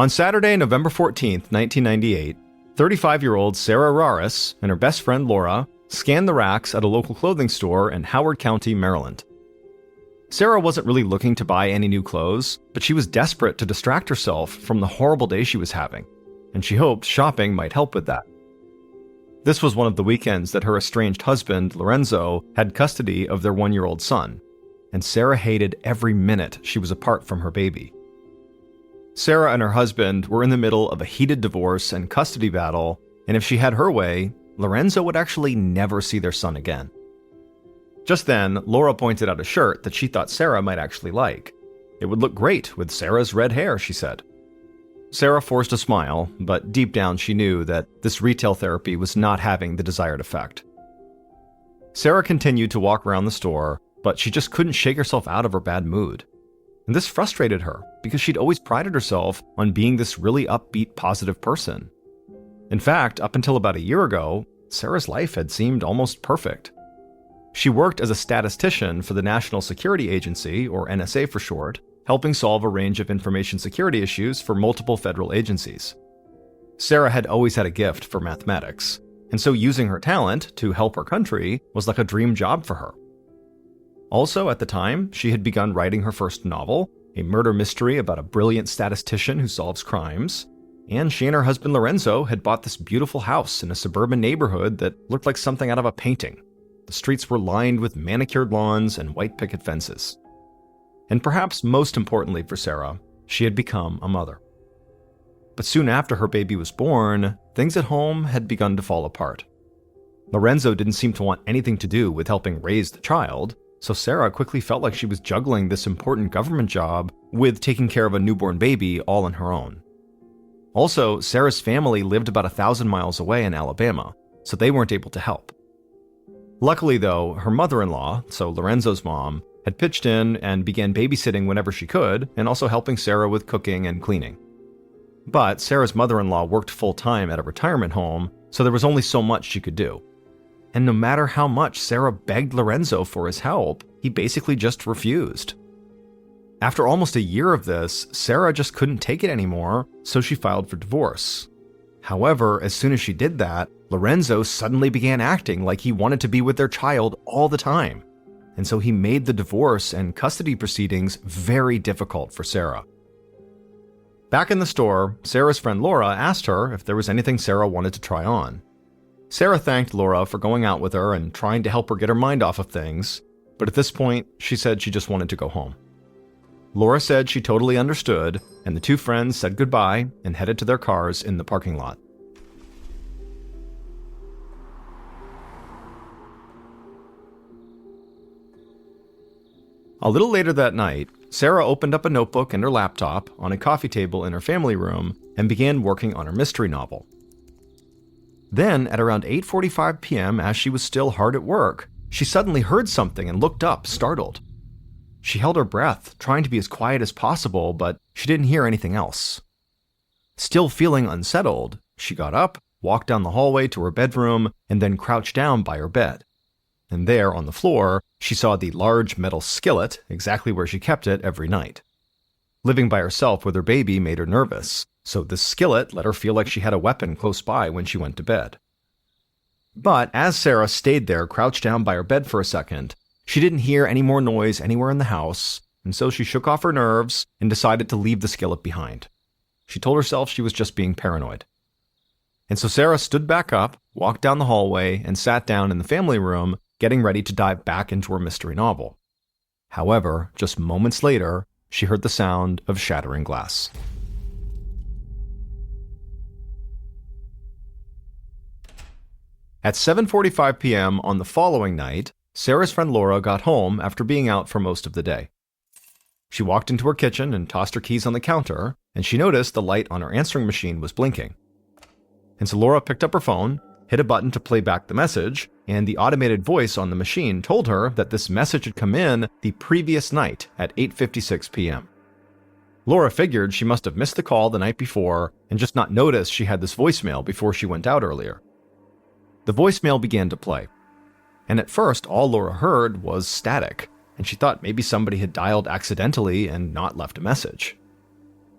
On Saturday, November 14th, 1998, 35-year-old Sarah Raris and her best friend Laura scanned the racks at a local clothing store in Howard County, Maryland. Sarah wasn't really looking to buy any new clothes, but she was desperate to distract herself from the horrible day she was having, and she hoped shopping might help with that. This was one of the weekends that her estranged husband, Lorenzo, had custody of their 1-year-old son, and Sarah hated every minute she was apart from her baby. Sarah and her husband were in the middle of a heated divorce and custody battle, and if she had her way, Lorenzo would actually never see their son again. Just then, Laura pointed out a shirt that she thought Sarah might actually like. It would look great with Sarah's red hair, she said. Sarah forced a smile, but deep down she knew that this retail therapy was not having the desired effect. Sarah continued to walk around the store, but she just couldn't shake herself out of her bad mood. And this frustrated her because she'd always prided herself on being this really upbeat, positive person. In fact, up until about a year ago, Sarah's life had seemed almost perfect. She worked as a statistician for the National Security Agency, or NSA for short, helping solve a range of information security issues for multiple federal agencies. Sarah had always had a gift for mathematics, and so using her talent to help her country was like a dream job for her. Also, at the time, she had begun writing her first novel, a murder mystery about a brilliant statistician who solves crimes, and she and her husband Lorenzo had bought this beautiful house in a suburban neighborhood that looked like something out of a painting. The streets were lined with manicured lawns and white picket fences. And perhaps most importantly for Sarah, she had become a mother. But soon after her baby was born, things at home had begun to fall apart. Lorenzo didn't seem to want anything to do with helping raise the child, so Sarah quickly felt like she was juggling this important government job with taking care of a newborn baby all on her own. Also, Sarah's family lived about 1,000 miles away in Alabama, so they weren't able to help. Luckily though, her mother-in-law, so Lorenzo's mom, had pitched in and began babysitting whenever she could, and also helping Sarah with cooking and cleaning. But Sarah's mother-in-law worked full-time at a retirement home, so there was only so much she could do. And no matter how much Sarah begged Lorenzo for his help, he basically just refused. After almost a year of this, Sarah just couldn't take it anymore, so she filed for divorce. However, as soon as she did that, Lorenzo suddenly began acting like he wanted to be with their child all the time. And so he made the divorce and custody proceedings very difficult for Sarah. Back in the store, Sarah's friend Laura asked her if there was anything Sarah wanted to try on. Sarah thanked Laura for going out with her and trying to help her get her mind off of things, but at this point, she said she just wanted to go home. Laura said she totally understood, and the two friends said goodbye and headed to their cars in the parking lot. A little later that night, Sarah opened up a notebook and her laptop on a coffee table in her family room and began working on her mystery novel. Then, at around 8:45 p.m., as she was still hard at work, she suddenly heard something and looked up, startled. She held her breath, trying to be as quiet as possible, but she didn't hear anything else. Still feeling unsettled, she got up, walked down the hallway to her bedroom, and then crouched down by her bed. And there, on the floor, she saw the large metal skillet, exactly where she kept it every night. Living by herself with her baby made her nervous, so the skillet let her feel like she had a weapon close by when she went to bed. But as Sarah stayed there crouched down by her bed for a second, she didn't hear any more noise anywhere in the house, and so she shook off her nerves and decided to leave the skillet behind. She told herself she was just being paranoid. And so Sarah stood back up, walked down the hallway, and sat down in the family room, getting ready to dive back into her mystery novel. However, just moments later, she heard the sound of shattering glass. At 7:45 p.m. on the following night, Sarah's friend Laura got home after being out for most of the day. She walked into her kitchen and tossed her keys on the counter, and she noticed the light on her answering machine was blinking. And so Laura picked up her phone, hit a button to play back the message, and the automated voice on the machine told her that this message had come in the previous night at 8:56 p.m. Laura figured she must have missed the call the night before and just not noticed she had this voicemail before she went out earlier. The voicemail began to play, and at first all Laura heard was static, and she thought maybe somebody had dialed accidentally and not left a message.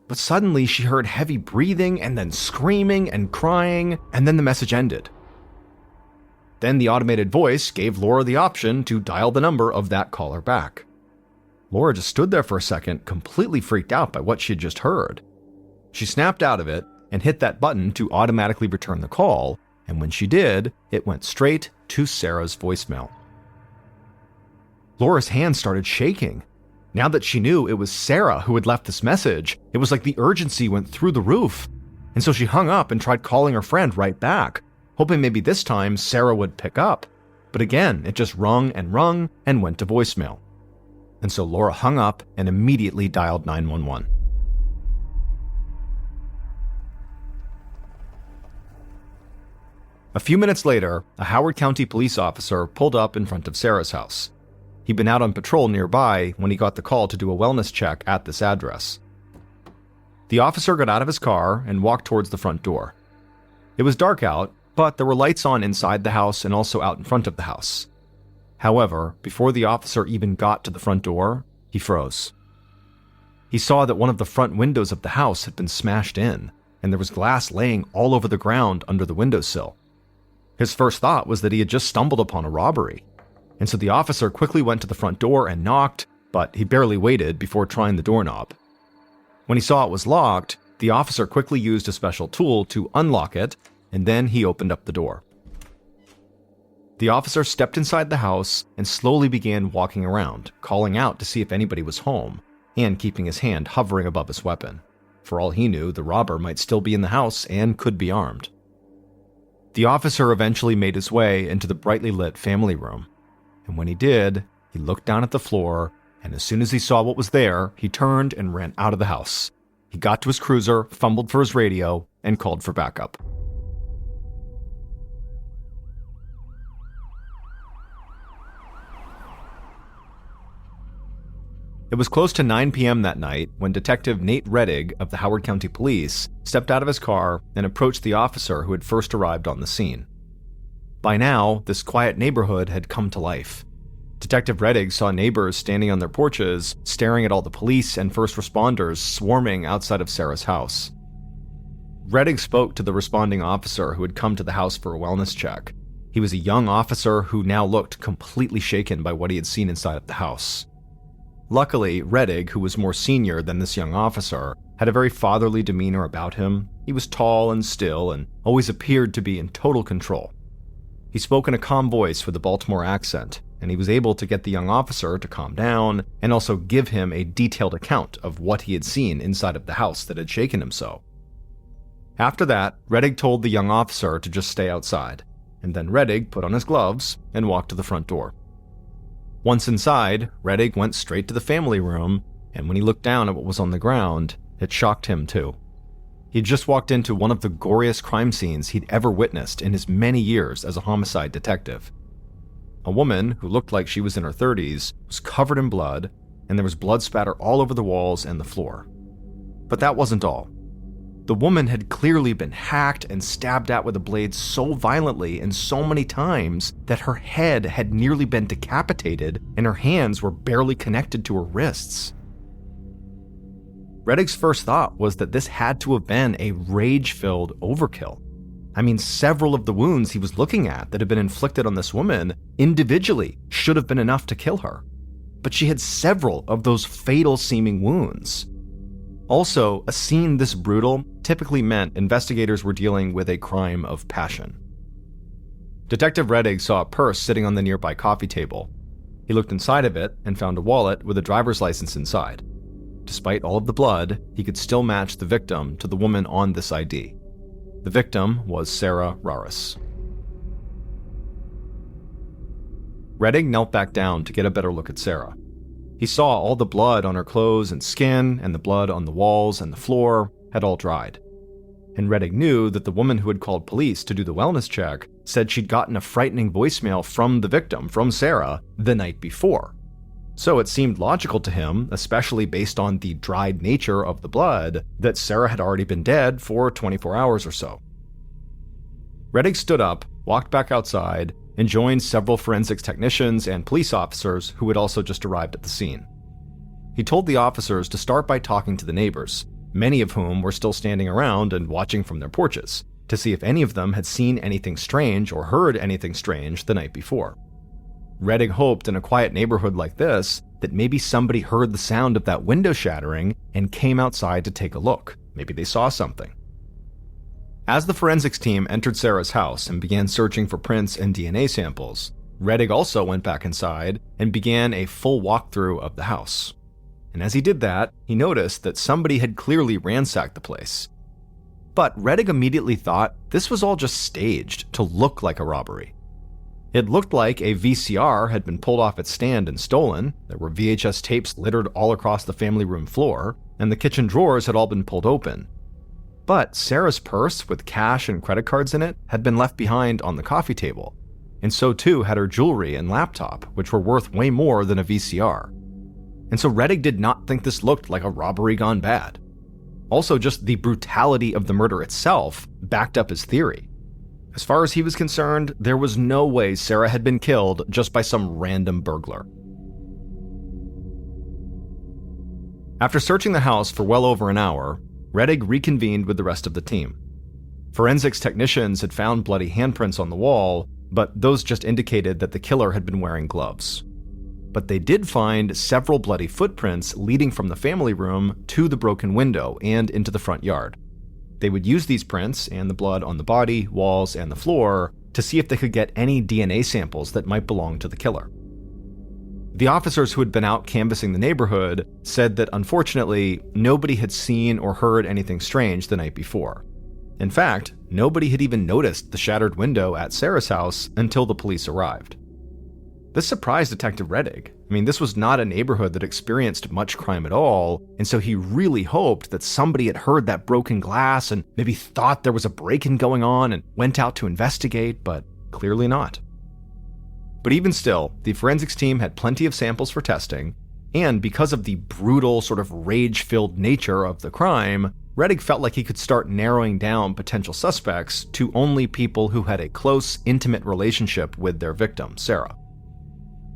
but suddenly she heard heavy breathing and then screaming and crying, and then the message ended. Then the automated voice gave Laura the option to dial the number of that caller back. Laura just stood there for a second, completely freaked out by what she had just heard. She snapped out of it and hit that button to automatically return the call, and when she did, it went straight to Sarah's voicemail. Laura's hands started shaking. Now that she knew it was Sarah who had left this message, it was like the urgency went through the roof. And so she hung up and tried calling her friend right back, hoping maybe this time Sarah would pick up. But again, it just rung and went to voicemail. And so Laura hung up and immediately dialed 911. A few minutes later, a Howard County police officer pulled up in front of Sarah's house. He'd been out on patrol nearby when he got the call to do a wellness check at this address. The officer got out of his car and walked towards the front door. It was dark out, but there were lights on inside the house and also out in front of the house. However, before the officer even got to the front door, he froze. He saw that one of the front windows of the house had been smashed in, and there was glass laying all over the ground under the windowsill. His first thought was that he had just stumbled upon a robbery, and so the officer quickly went to the front door and knocked, but he barely waited before trying the doorknob. When he saw it was locked, the officer quickly used a special tool to unlock it, and then he opened up the door. The officer stepped inside the house and slowly began walking around, calling out to see if anybody was home, and keeping his hand hovering above his weapon. For all he knew, the robber might still be in the house and could be armed. The officer eventually made his way into the brightly lit family room, and when he did, he looked down at the floor, and as soon as he saw what was there, he turned and ran out of the house. He got to his cruiser, fumbled for his radio, and called for backup. It was close to 9 p.m. that night when Detective Nate Reddig of the Howard County Police stepped out of his car and approached the officer who had first arrived on the scene. By now, this quiet neighborhood had come to life. Detective Reddig saw neighbors standing on their porches, staring at all the police and first responders swarming outside of Sarah's house. Reddig spoke to the responding officer who had come to the house for a wellness check. He was a young officer who now looked completely shaken by what he had seen inside of the house. Luckily, Reddig, who was more senior than this young officer, had a very fatherly demeanor about him. He was tall and still and always appeared to be in total control. He spoke in a calm voice with a Baltimore accent, and he was able to get the young officer to calm down and also give him a detailed account of what he had seen inside of the house that had shaken him so. After that, Reddig told the young officer to just stay outside, and then Reddig put on his gloves and walked to the front door. Once inside, Reddig went straight to the family room, and when he looked down at what was on the ground, it shocked him too. He'd just walked into one of the goriest crime scenes he'd ever witnessed in his many years as a homicide detective. A woman who looked like she was in her 30s was covered in blood, and there was blood spatter all over the walls and the floor. But that wasn't all. The woman had clearly been hacked and stabbed at with a blade so violently and so many times that her head had nearly been decapitated and her hands were barely connected to her wrists. Reddig's first thought was that this had to have been a rage-filled overkill. I mean, several of the wounds he was looking at that had been inflicted on this woman individually should have been enough to kill her. But she had several of those fatal-seeming wounds. Also, a scene this brutal typically meant investigators were dealing with a crime of passion. Detective Reddig saw a purse sitting on the nearby coffee table. He looked inside of it and found a wallet with a driver's license inside. Despite all of the blood, he could still match the victim to the woman on this ID. The victim was Sarah Raris. Reddig knelt back down to get a better look at Sarah. He saw all the blood on her clothes and skin, and the blood on the walls and the floor had all dried. And Reddig knew that the woman who had called police to do the wellness check said she'd gotten a frightening voicemail from the victim, from Sarah, the night before. So it seemed logical to him, especially based on the dried nature of the blood, that Sarah had already been dead for 24 hours or so. Reddig stood up, walked back outside, and joined several forensics technicians and police officers who had also just arrived at the scene. He told the officers to start by talking to the neighbors, many of whom were still standing around and watching from their porches, to see if any of them had seen anything strange or heard anything strange the night before. Rettig hoped in a quiet neighborhood like this that maybe somebody heard the sound of that window shattering and came outside to take a look. Maybe they saw something. As the forensics team entered Sarah's house and began searching for prints and DNA samples, Rettig also went back inside and began a full walkthrough of the house. And as he did that, he noticed that somebody had clearly ransacked the place. But Rettig immediately thought this was all just staged to look like a robbery. It looked like a VCR had been pulled off its stand and stolen, there were VHS tapes littered all across the family room floor, and the kitchen drawers had all been pulled open. But Sarah's purse with cash and credit cards in it had been left behind on the coffee table, and so too had her jewelry and laptop, which were worth way more than a VCR. And so Rettig did not think this looked like a robbery gone bad. Also, just the brutality of the murder itself backed up his theory. As far as he was concerned, there was no way Sarah had been killed just by some random burglar. After searching the house for well over an hour, Rettig reconvened with the rest of the team. Forensics technicians had found bloody handprints on the wall, but those just indicated that the killer had been wearing gloves. But they did find several bloody footprints leading from the family room to the broken window and into the front yard. They would use these prints and the blood on the body, walls, and the floor to see if they could get any DNA samples that might belong to the killer. The officers who had been out canvassing the neighborhood said that unfortunately, nobody had seen or heard anything strange the night before. In fact, nobody had even noticed the shattered window at Sarah's house until the police arrived. This surprised Detective Rettig. This was not a neighborhood that experienced much crime at all, and so he really hoped that somebody had heard that broken glass and maybe thought there was a break-in going on and went out to investigate, but clearly not. But even still, the forensics team had plenty of samples for testing, and because of the brutal, sort of rage-filled nature of the crime, Rettig felt like he could start narrowing down potential suspects to only people who had a close, intimate relationship with their victim, Sarah.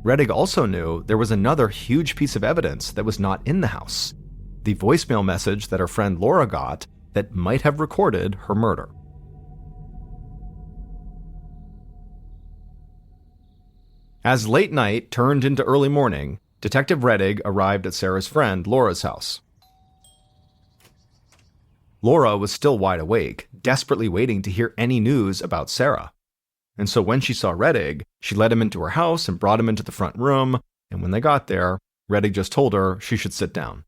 Rettig also knew there was another huge piece of evidence that was not in the house, the voicemail message that her friend Laura got that might have recorded her murder. As late night turned into early morning, Detective Rettig arrived at Sarah's friend Laura's house. Laura was still wide awake, desperately waiting to hear any news about Sarah. And so when she saw Rettig, she led him into her house and brought him into the front room, and when they got there, Rettig just told her she should sit down.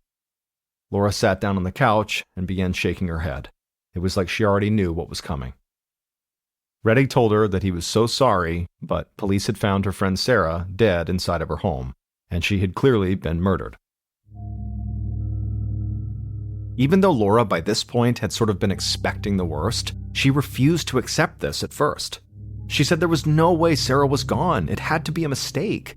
Laura sat down on the couch and began shaking her head. It was like she already knew what was coming. Rettig told her that he was so sorry, but police had found her friend Sarah dead inside of her home, and she had clearly been murdered. Even though Laura by this point had sort of been expecting the worst, she refused to accept this at first. She said there was no way Sarah was gone. It had to be a mistake.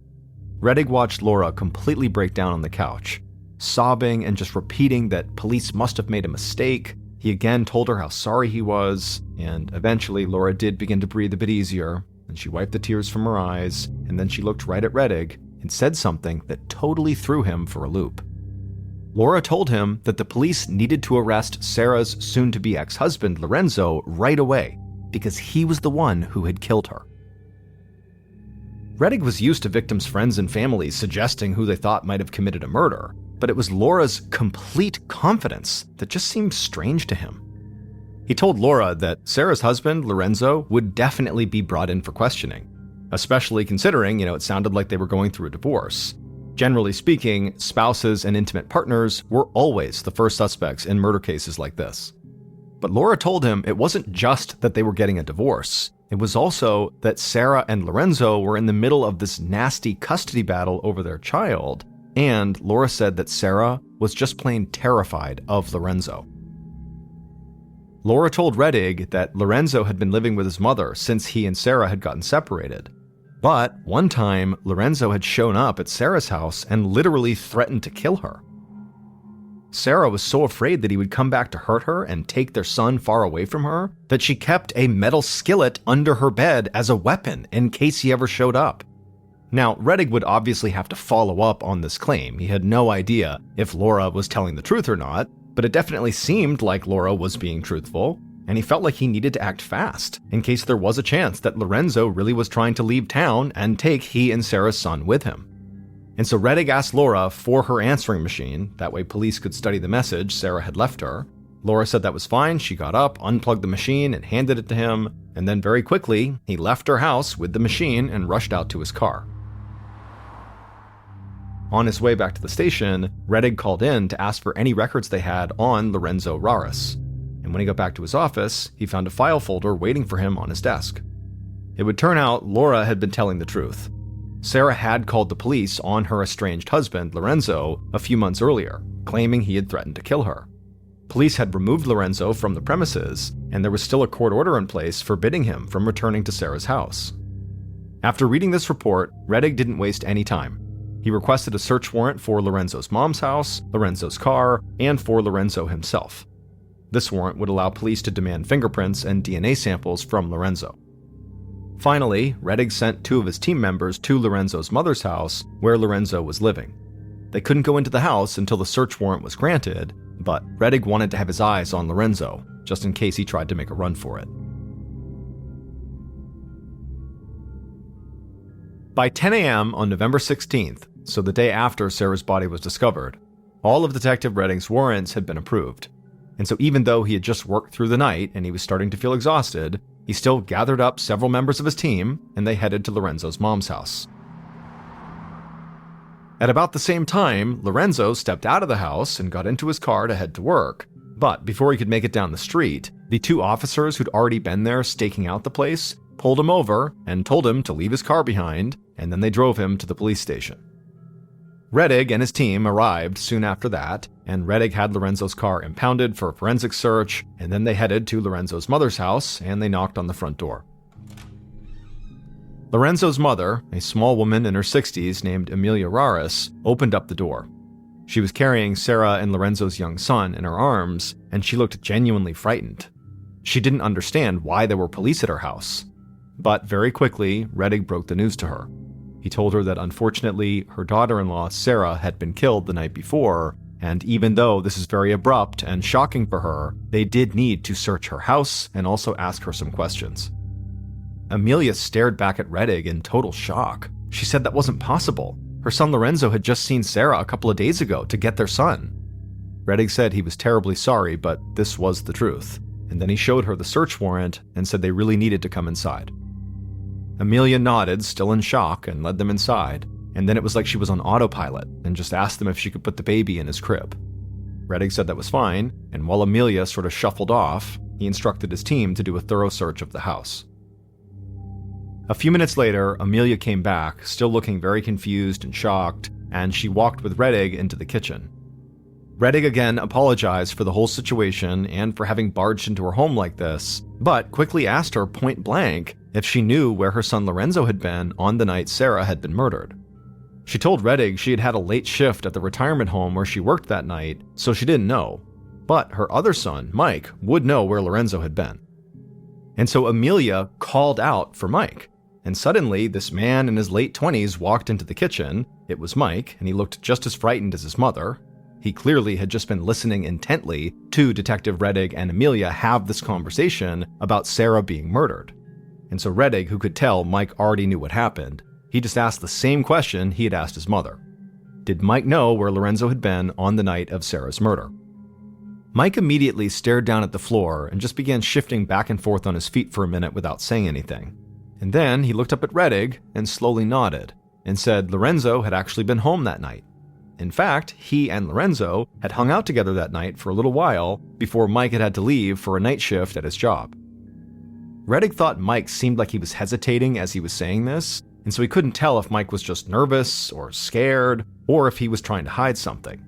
Rettig watched Laura completely break down on the couch, sobbing and just repeating that police must have made a mistake. He again told her how sorry he was, and eventually Laura did begin to breathe a bit easier, and she wiped the tears from her eyes, and then she looked right at Rettig and said something that totally threw him for a loop. Laura told him that the police needed to arrest Sarah's soon-to-be ex-husband, Lorenzo, right away, because he was the one who had killed her. Rettig was used to victims' friends and families suggesting who they thought might have committed a murder, but it was Laura's complete confidence that just seemed strange to him. He told Laura that Sarah's husband, Lorenzo, would definitely be brought in for questioning, especially considering, it sounded like they were going through a divorce. Generally speaking, spouses and intimate partners were always the first suspects in murder cases like this. But Laura told him it wasn't just that they were getting a divorce. It was also that Sarah and Lorenzo were in the middle of this nasty custody battle over their child, and Laura said that Sarah was just plain terrified of Lorenzo. Laura told Rettig that Lorenzo had been living with his mother since he and Sarah had gotten separated. But one time, Lorenzo had shown up at Sarah's house and literally threatened to kill her. Sarah was so afraid that he would come back to hurt her and take their son far away from her that she kept a metal skillet under her bed as a weapon in case he ever showed up. Now, Rettig would obviously have to follow up on this claim. He had no idea if Laura was telling the truth or not, But it definitely seemed like Laura was being truthful, and he felt like he needed to act fast in case there was a chance that Lorenzo really was trying to leave town and take he and Sarah's son with him. And so Rettig asked Laura for her answering machine, that way police could study the message Sarah had left her. Laura said that was fine. She got up, unplugged the machine, and handed it to him, and then very quickly, he left her house with the machine and rushed out to his car. On his way back to the station, Rettig called in to ask for any records they had on Lorenzo Raris. And when he got back to his office, he found a file folder waiting for him on his desk. It would turn out Laura had been telling the truth. Sarah had called the police on her estranged husband, Lorenzo, a few months earlier, claiming he had threatened to kill her. Police had removed Lorenzo from the premises, and there was still a court order in place forbidding him from returning to Sarah's house. After reading this report, Rettig didn't waste any time. He requested a search warrant for Lorenzo's mom's house, Lorenzo's car, and for Lorenzo himself. This warrant would allow police to demand fingerprints and DNA samples from Lorenzo. Finally, Rettig sent 2 of his team members to Lorenzo's mother's house, where Lorenzo was living. They couldn't go into the house until the search warrant was granted, but Rettig wanted to have his eyes on Lorenzo, just in case he tried to make a run for it. By 10 a.m. on November 16th, so the day after Sarah's body was discovered, all of Detective Rettig's warrants had been approved. And so even though he had just worked through the night and he was starting to feel exhausted, he still gathered up several members of his team and they headed to Lorenzo's mom's house. At about the same time, Lorenzo stepped out of the house and got into his car to head to work. But before he could make it down the street, the 2 officers who'd already been there staking out the place pulled him over and told him to leave his car behind, and then they drove him to the police station. Rettig and his team arrived soon after that, and Rettig had Lorenzo's car impounded for a forensic search, and then they headed to Lorenzo's mother's house and they knocked on the front door. Lorenzo's mother, a small woman in her 60s named Amelia Raris, opened up the door. She was carrying Sarah and Lorenzo's young son in her arms, and she looked genuinely frightened. She didn't understand why there were police at her house. But very quickly, Rettig broke the news to her. He told her that unfortunately, her daughter-in-law, Sarah, had been killed the night before, and even though this is very abrupt and shocking for her, they did need to search her house and also ask her some questions. Amelia stared back at Rettig in total shock. She said that wasn't possible. Her son Lorenzo had just seen Sarah a couple of days ago to get their son. Rettig said he was terribly sorry, but this was the truth. And then he showed her the search warrant and said they really needed to come inside. Amelia nodded, still in shock, and led them inside, and then it was like she was on autopilot and just asked them if she could put the baby in his crib. Rettig said that was fine, and while Amelia sort of shuffled off, he instructed his team to do a thorough search of the house. A few minutes later, Amelia came back, still looking very confused and shocked, and she walked with Rettig into the kitchen. Rettig again apologized for the whole situation and for having barged into her home like this, but quickly asked her point blank if she knew where her son Lorenzo had been on the night Sarah had been murdered. She told Rettig she had had a late shift at the retirement home where she worked that night, so she didn't know. But her other son, Mike, would know where Lorenzo had been. And so Amelia called out for Mike. And suddenly, this man in his late 20s walked into the kitchen. It was Mike, and he looked just as frightened as his mother. He clearly had just been listening intently to Detective Rettig and Amelia have this conversation about Sarah being murdered. And so Rettig, who could tell Mike already knew what happened, he just asked the same question he had asked his mother. Did Mike know where Lorenzo had been on the night of Sarah's murder? Mike immediately stared down at the floor and just began shifting back and forth on his feet for a minute without saying anything. And then he looked up at Rettig and slowly nodded and said Lorenzo had actually been home that night. In fact, he and Lorenzo had hung out together that night for a little while before Mike had to leave for a night shift at his job. Rettig thought Mike seemed like he was hesitating as he was saying this, and so he couldn't tell if Mike was just nervous or scared or if he was trying to hide something.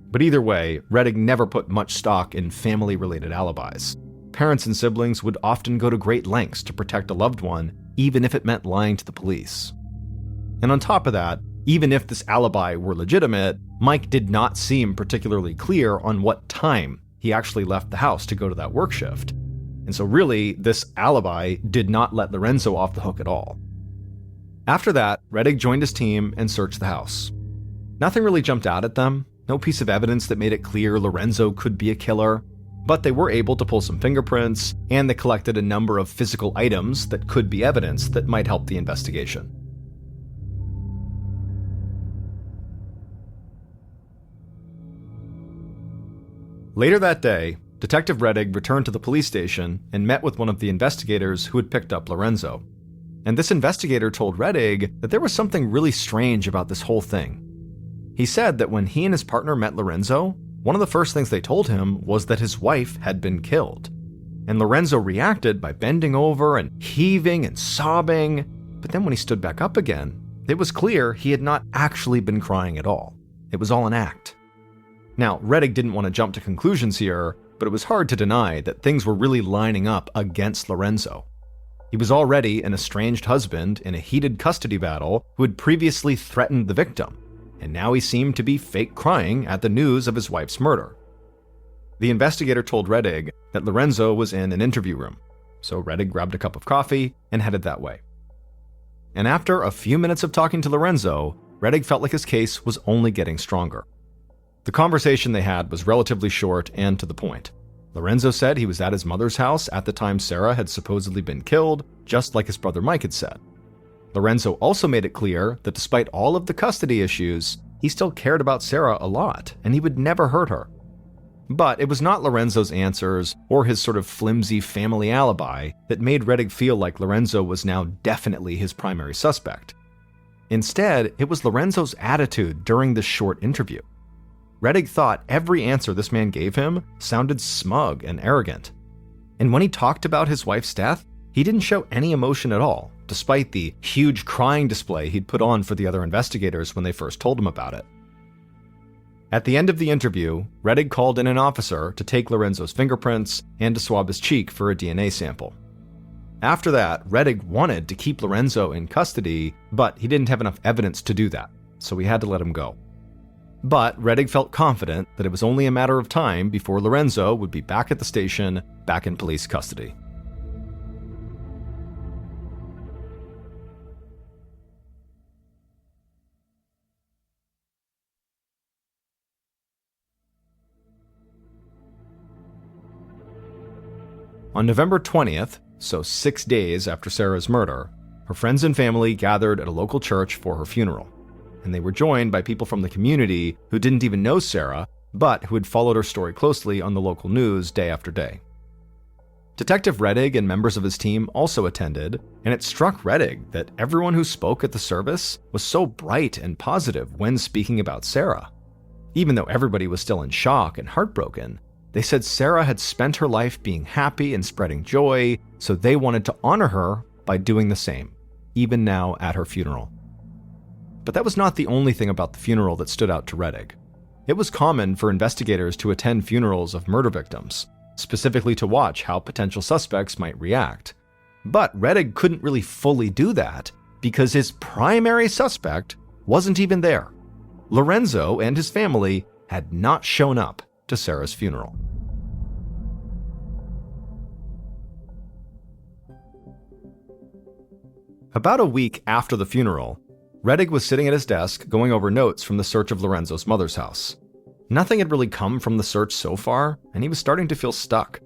But either way, Rettig never put much stock in family-related alibis. Parents and siblings would often go to great lengths to protect a loved one, even if it meant lying to the police. And on top of that, even if this alibi were legitimate, Mike did not seem particularly clear on what time he actually left the house to go to that work shift. And so really, this alibi did not let Lorenzo off the hook at all. After that, Rettig joined his team and searched the house. Nothing really jumped out at them. no piece of evidence that made it clear Lorenzo could be a killer, but they were able to pull some fingerprints, and they collected a number of physical items that could be evidence that might help the investigation. Later that day, Detective Rettig returned to the police station and met with one of the investigators who had picked up Lorenzo. And this investigator told Rettig that there was something really strange about this whole thing. He said that when he and his partner met Lorenzo, one of the first things they told him was that his wife had been killed. And Lorenzo reacted by bending over and heaving and sobbing, but then when he stood back up again, it was clear he had not actually been crying at all. It was all an act. Now, Rettig didn't want to jump to conclusions here, but it was hard to deny that things were really lining up against Lorenzo. He was already an estranged husband in a heated custody battle who had previously threatened the victim, and now he seemed to be fake crying at the news of his wife's murder. The investigator told Rettig that Lorenzo was in an interview room, so Rettig grabbed a cup of coffee and headed that way. And after a few minutes of talking to Lorenzo, Rettig felt like his case was only getting stronger. The conversation they had was relatively short and to the point. Lorenzo said he was at his mother's house at the time Sarah had supposedly been killed, just like his brother Mike had said. Lorenzo also made it clear that despite all of the custody issues, he still cared about Sarah a lot, and he would never hurt her. But it was not Lorenzo's answers or his sort of flimsy family alibi that made Rettig feel like Lorenzo was now definitely his primary suspect. Instead, it was Lorenzo's attitude during this short interview. Rettig thought every answer this man gave him sounded smug and arrogant. And when he talked about his wife's death, he didn't show any emotion at all, despite the huge crying display he'd put on for the other investigators when they first told him about it. At the end of the interview, Rettig called in an officer to take Lorenzo's fingerprints and to swab his cheek for a DNA sample. After that, Rettig wanted to keep Lorenzo in custody, but he didn't have enough evidence to do that, so he had to let him go. But Rettig felt confident that it was only a matter of time before Lorenzo would be back at the station, back in police custody. On November 20th, so 6 days after Sarah's murder, her friends and family gathered at a local church for her funeral. And they were joined by people from the community who didn't even know Sarah, but who had followed her story closely on the local news day after day. Detective Rettig and members of his team also attended, and it struck Rettig that everyone who spoke at the service was so bright and positive when speaking about Sarah. Even though everybody was still in shock and heartbroken, they said Sarah had spent her life being happy and spreading joy, so they wanted to honor her by doing the same, even now at her funeral. But that was not the only thing about the funeral that stood out to Rettig. It was common for investigators to attend funerals of murder victims, specifically to watch how potential suspects might react. But Rettig couldn't really fully do that because his primary suspect wasn't even there. Lorenzo and his family had not shown up to Sarah's funeral. About a week after the funeral, Rettig was sitting at his desk going over notes from the search of Lorenzo's mother's house. Nothing had really come from the search so far, and he was starting to feel stuck.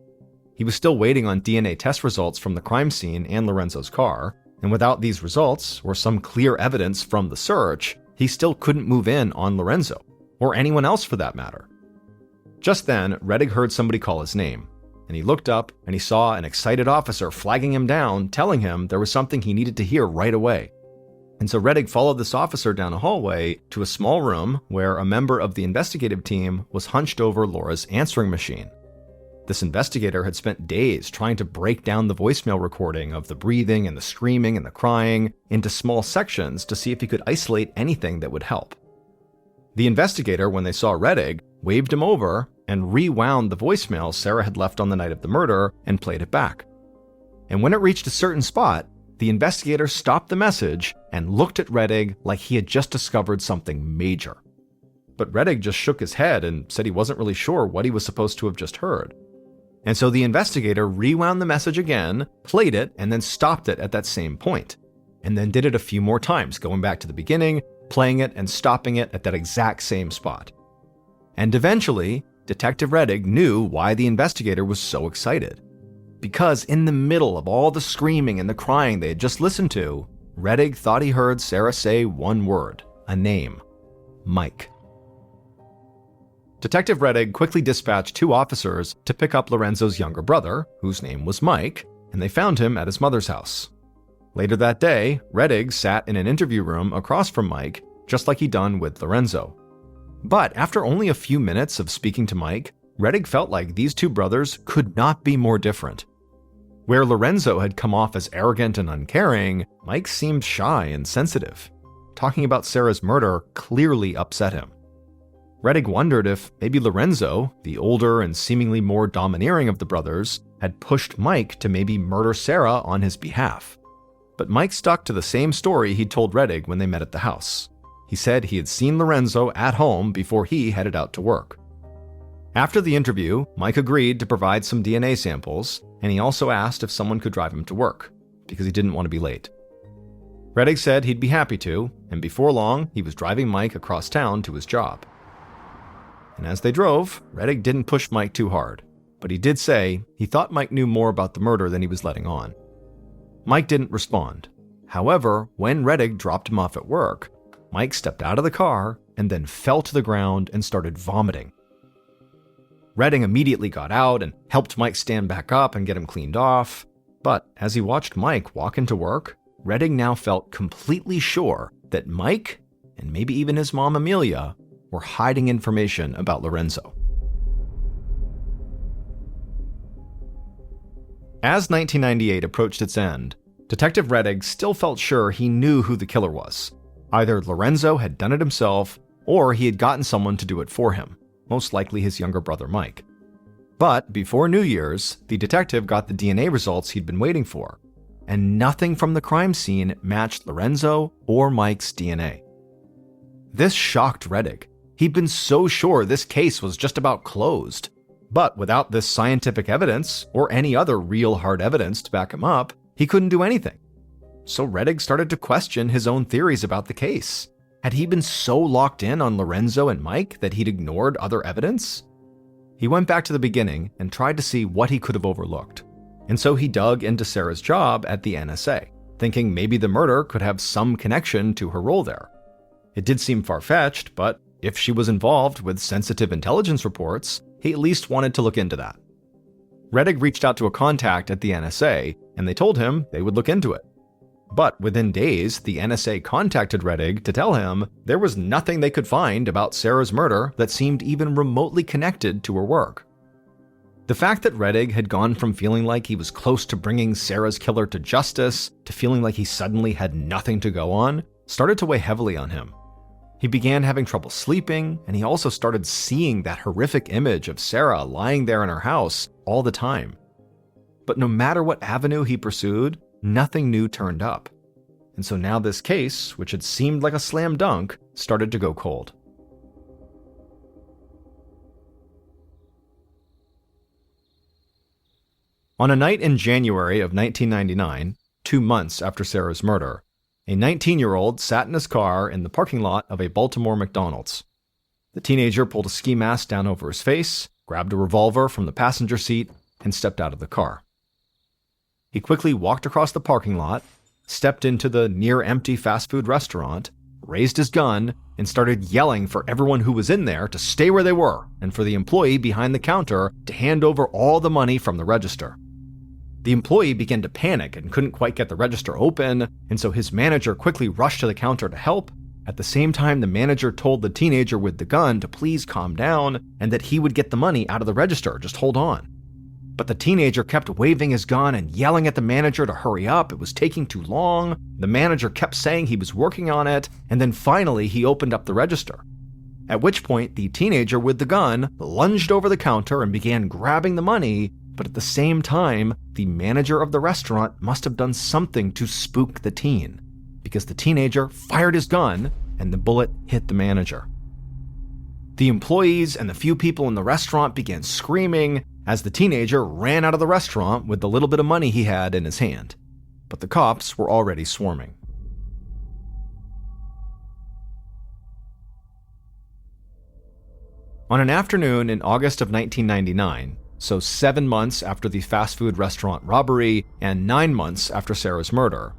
He was still waiting on DNA test results from the crime scene and Lorenzo's car, and without these results, or some clear evidence from the search, he still couldn't move in on Lorenzo, or anyone else for that matter. Just then, Rettig heard somebody call his name, and he looked up and he saw an excited officer flagging him down, telling him there was something he needed to hear right away. And so Rettig followed this officer down a hallway to a small room where a member of the investigative team was hunched over Laura's answering machine. This investigator had spent days trying to break down the voicemail recording of the breathing and the screaming and the crying into small sections to see if he could isolate anything that would help. The investigator, when they saw Rettig, waved him over and rewound the voicemail Sarah had left on the night of the murder and played it back. And when it reached a certain spot, the investigator stopped the message and looked at Rettig like he had just discovered something major. But Rettig just shook his head and said he wasn't really sure what he was supposed to have just heard. And so the investigator rewound the message again, played it, and then stopped it at that same point. And then did it a few more times, going back to the beginning, playing it and stopping it at that exact same spot. And eventually, Detective Rettig knew why the investigator was so excited. Because in the middle of all the screaming and the crying they had just listened to, Rettig thought he heard Sarah say one word, a name: Mike. Detective Rettig quickly dispatched 2 officers to pick up Lorenzo's younger brother, whose name was Mike, and they found him at his mother's house. Later that day, Rettig sat in an interview room across from Mike, just like he'd done with Lorenzo. But after only a few minutes of speaking to Mike, Rettig felt like these 2 brothers could not be more different. Where Lorenzo had come off as arrogant and uncaring, Mike seemed shy and sensitive. Talking about Sarah's murder clearly upset him. Rettig wondered if maybe Lorenzo, the older and seemingly more domineering of the brothers, had pushed Mike to maybe murder Sarah on his behalf. But Mike stuck to the same story he'd told Rettig when they met at the house. He said he had seen Lorenzo at home before he headed out to work. After the interview, Mike agreed to provide some DNA samples, and he also asked if someone could drive him to work, because he didn't want to be late. Rettig said he'd be happy to, and before long, he was driving Mike across town to his job. And as they drove, Rettig didn't push Mike too hard, but he did say he thought Mike knew more about the murder than he was letting on. Mike didn't respond. However, when Rettig dropped him off at work, Mike stepped out of the car and then fell to the ground and started vomiting. Rettig immediately got out and helped Mike stand back up and get him cleaned off. But as he watched Mike walk into work, Rettig now felt completely sure that Mike, and maybe even his mom Amelia, were hiding information about Lorenzo. As 1998 approached its end, Detective Rettig still felt sure he knew who the killer was. Either Lorenzo had done it himself, or he had gotten someone to do it for him, most likely his younger brother Mike. But before New Year's, the detective got the DNA results he'd been waiting for, and nothing from the crime scene matched Lorenzo or Mike's DNA. This shocked Rettig. He'd been so sure this case was just about closed. But without this scientific evidence, or any other real hard evidence to back him up, he couldn't do anything. So Rettig started to question his own theories about the case. Had he been so locked in on Lorenzo and Mike that he'd ignored other evidence? He went back to the beginning and tried to see what he could have overlooked. And so he dug into Sarah's job at the NSA, thinking maybe the murder could have some connection to her role there. It did seem far-fetched, but if she was involved with sensitive intelligence reports, he at least wanted to look into that. Rettig reached out to a contact at the NSA, and they told him they would look into it. But within days, the NSA contacted Rettig to tell him there was nothing they could find about Sarah's murder that seemed even remotely connected to her work. The fact that Rettig had gone from feeling like he was close to bringing Sarah's killer to justice to feeling like he suddenly had nothing to go on started to weigh heavily on him. He began having trouble sleeping, and he also started seeing that horrific image of Sarah lying there in her house all the time. But no matter what avenue he pursued, nothing new turned up. And so now this case, which had seemed like a slam dunk, started to go cold. On a night in January of 1999, 2 months after Sarah's murder, a 19-year-old sat in his car in the parking lot of a Baltimore McDonald's. The teenager pulled a ski mask down over his face, grabbed a revolver from the passenger seat, and stepped out of the car. He quickly walked across the parking lot, stepped into the near-empty fast food restaurant, raised his gun, and started yelling for everyone who was in there to stay where they were and for the employee behind the counter to hand over all the money from the register. The employee began to panic and couldn't quite get the register open, and so his manager quickly rushed to the counter to help. At the same time, the manager told the teenager with the gun to please calm down and that he would get the money out of the register, just hold on. But the teenager kept waving his gun and yelling at the manager to hurry up. It was taking too long. The manager kept saying he was working on it, and then finally he opened up the register. At which point, the teenager with the gun lunged over the counter and began grabbing the money, but at the same time, the manager of the restaurant must have done something to spook the teen, because the teenager fired his gun and the bullet hit the manager. The employees and the few people in the restaurant began screaming as the teenager ran out of the restaurant with the little bit of money he had in his hand. But the cops were already swarming. On an afternoon in August of 1999, so 7 months after the fast food restaurant robbery and 9 months after Sarah's murder,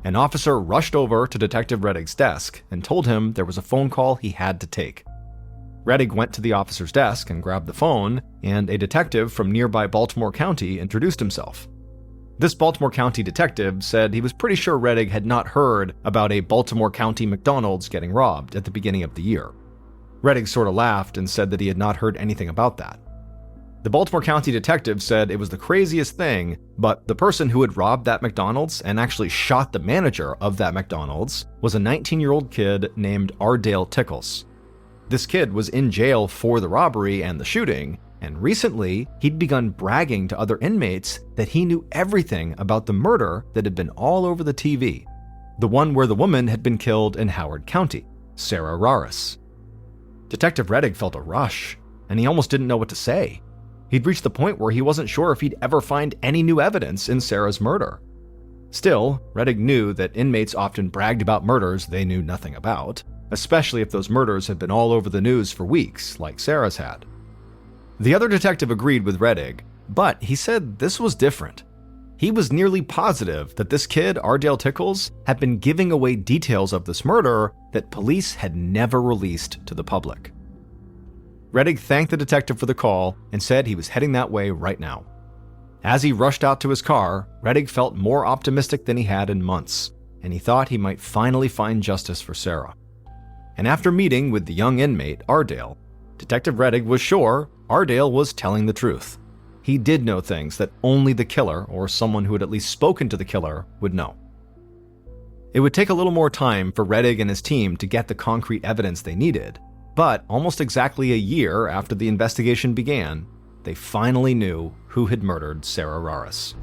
an officer rushed over to Detective Reddig's desk and told him there was a phone call he had to take. Reddig went to the officer's desk and grabbed the phone, and a detective from nearby Baltimore County introduced himself. This Baltimore County detective said he was pretty sure Reddig had not heard about a Baltimore County McDonald's getting robbed at the beginning of the year. Reddig sort of laughed and said that he had not heard anything about that. The Baltimore County detective said it was the craziest thing, but the person who had robbed that McDonald's and actually shot the manager of that McDonald's was a 19-year-old kid named Ardale Tickles. This kid was in jail for the robbery and the shooting, and recently he'd begun bragging to other inmates that he knew everything about the murder that had been all over the TV, the one where the woman had been killed in Howard County, Sarah Raris. Detective Reddig felt a rush, and he almost didn't know what to say. He'd reached the point where he wasn't sure if he'd ever find any new evidence in Sarah's murder. Still, Reddig knew that inmates often bragged about murders they knew nothing about, especially if those murders had been all over the news for weeks, like Sarah's had. The other detective agreed with Reddig, but he said this was different. He was nearly positive that this kid, Ardale Tickles, had been giving away details of this murder that police had never released to the public. Reddig thanked the detective for the call and said he was heading that way right now. As he rushed out to his car, Reddig felt more optimistic than he had in months, and he thought he might finally find justice for Sarah. And after meeting with the young inmate, Ardale, Detective Reddig was sure Ardale was telling the truth. He did know things that only the killer, or someone who had at least spoken to the killer, would know. It would take a little more time for Reddig and his team to get the concrete evidence they needed, but almost exactly a year after the investigation began, they finally knew who had murdered Sarah Raris.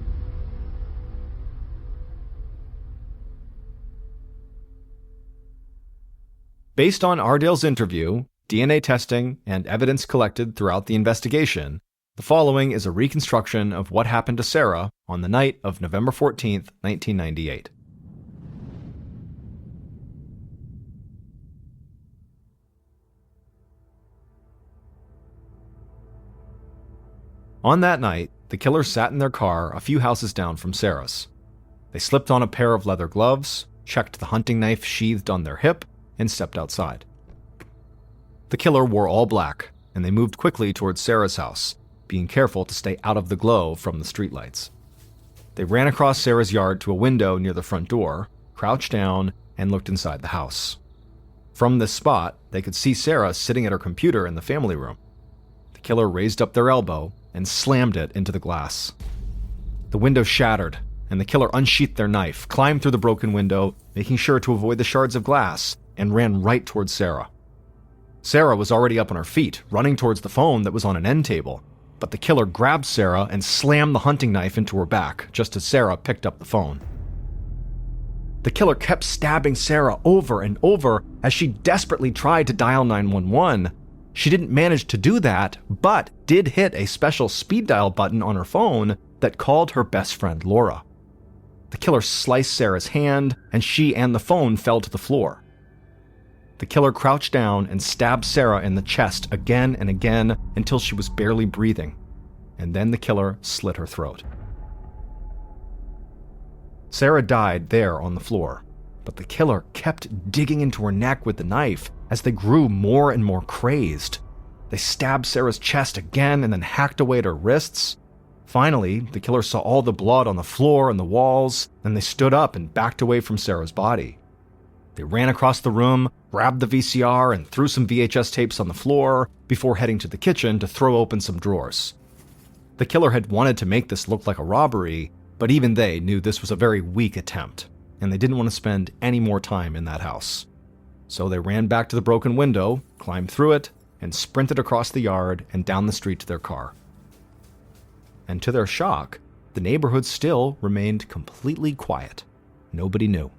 Based on Ardale's interview, DNA testing, and evidence collected throughout the investigation, the following is a reconstruction of what happened to Sarah on the night of November 14, 1998. On that night, the killers sat in their car a few houses down from Sarah's. They slipped on a pair of leather gloves, checked the hunting knife sheathed on their hip, and stepped outside. The killer wore all black, and they moved quickly towards Sarah's house, being careful to stay out of the glow from the streetlights. They ran across Sarah's yard to a window near the front door, crouched down, and looked inside the house. From this spot, they could see Sarah sitting at her computer in the family room. The killer raised up their elbow and slammed it into the glass. The window shattered, and the killer unsheathed their knife, climbed through the broken window, making sure to avoid the shards of glass, and ran right towards Sarah. Sarah was already up on her feet, running towards the phone that was on an end table, but the killer grabbed Sarah and slammed the hunting knife into her back, just as Sarah picked up the phone. The killer kept stabbing Sarah over and over as she desperately tried to dial 911. She didn't manage to do that, but did hit a special speed dial button on her phone that called her best friend Laura. The killer sliced Sarah's hand, and she and the phone fell to the floor. The killer crouched down and stabbed Sarah in the chest again and again until she was barely breathing, and then the killer slit her throat. Sarah died there on the floor, but the killer kept digging into her neck with the knife as they grew more and more crazed. They stabbed Sarah's chest again and then hacked away at her wrists. Finally, the killer saw all the blood on the floor and the walls, and they stood up and backed away from Sarah's body. They ran across the room, grabbed the VCR, and threw some VHS tapes on the floor before heading to the kitchen to throw open some drawers. The killer had wanted to make this look like a robbery, but even they knew this was a very weak attempt, and they didn't want to spend any more time in that house. So they ran back to the broken window, climbed through it, and sprinted across the yard and down the street to their car. And to their shock, the neighborhood still remained completely quiet. Nobody knew.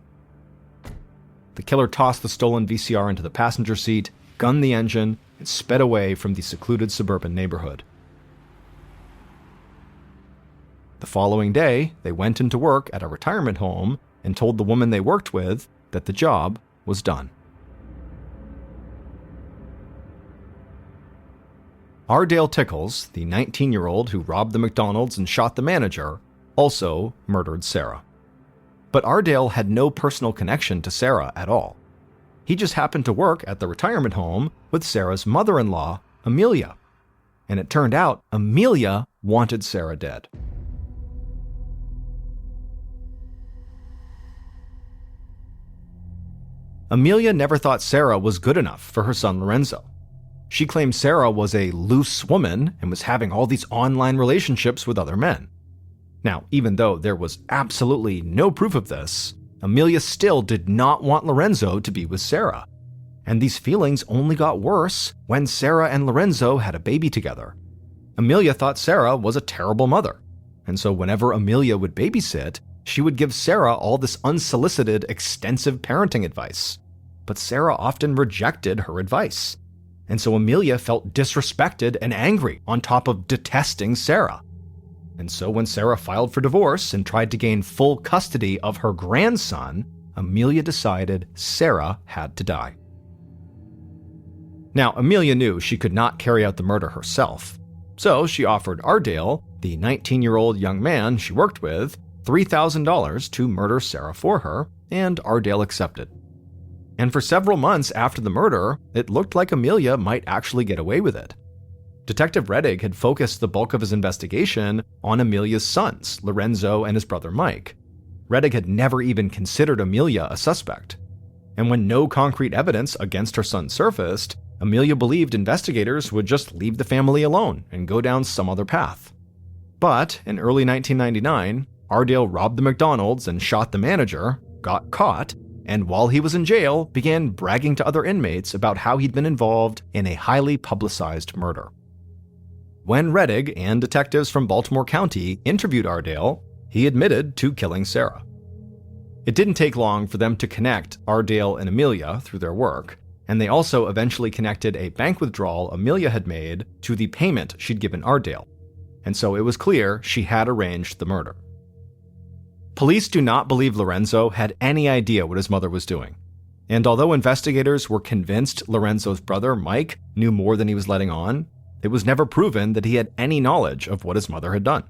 The killer tossed the stolen VCR into the passenger seat, gunned the engine, and sped away from the secluded suburban neighborhood. The following day, they went into work at a retirement home and told the woman they worked with that the job was done. Ardale Tickles, the 19-year-old who robbed the McDonald's and shot the manager, also murdered Sarah. But Ardale had no personal connection to Sarah at all. He just happened to work at the retirement home with Sarah's mother-in-law, Amelia. And it turned out Amelia wanted Sarah dead. Amelia never thought Sarah was good enough for her son Lorenzo. She claimed Sarah was a loose woman and was having all these online relationships with other men. Now, even though there was absolutely no proof of this, Amelia still did not want Lorenzo to be with Sarah. And these feelings only got worse when Sarah and Lorenzo had a baby together. Amelia thought Sarah was a terrible mother, and so whenever Amelia would babysit, she would give Sarah all this unsolicited, extensive parenting advice. But Sarah often rejected her advice. And so Amelia felt disrespected and angry on top of detesting Sarah. And so when Sarah filed for divorce and tried to gain full custody of her grandson, Amelia decided Sarah had to die. Now, Amelia knew she could not carry out the murder herself. So she offered Ardale, the 19-year-old young man she worked with, $3,000 to murder Sarah for her, and Ardale accepted. And for several months after the murder, it looked like Amelia might actually get away with it. Detective Rettig had focused the bulk of his investigation on Amelia's sons, Lorenzo and his brother Mike. Rettig had never even considered Amelia a suspect. And when no concrete evidence against her son surfaced, Amelia believed investigators would just leave the family alone and go down some other path. But in early 1999, Ardale robbed the McDonald's and shot the manager, got caught, and while he was in jail, began bragging to other inmates about how he'd been involved in a highly publicized murder. When Rettig and detectives from Baltimore County interviewed Ardale, he admitted to killing Sarah. It didn't take long for them to connect Ardale and Amelia through their work, and they also eventually connected a bank withdrawal Amelia had made to the payment she'd given Ardale, and so it was clear she had arranged the murder. Police do not believe Lorenzo had any idea what his mother was doing. And although investigators were convinced Lorenzo's brother, Mike, knew more than he was letting on, it was never proven that he had any knowledge of what his mother had done.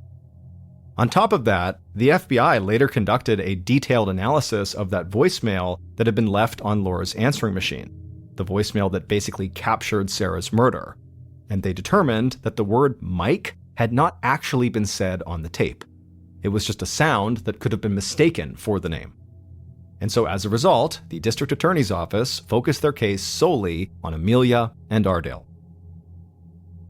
On top of that, the FBI later conducted a detailed analysis of that voicemail that had been left on Laura's answering machine, the voicemail that basically captured Sarah's murder. And they determined that the word Mike had not actually been said on the tape. It was just a sound that could have been mistaken for the name. And so as a result, the district attorney's office focused their case solely on Amelia and Ardale.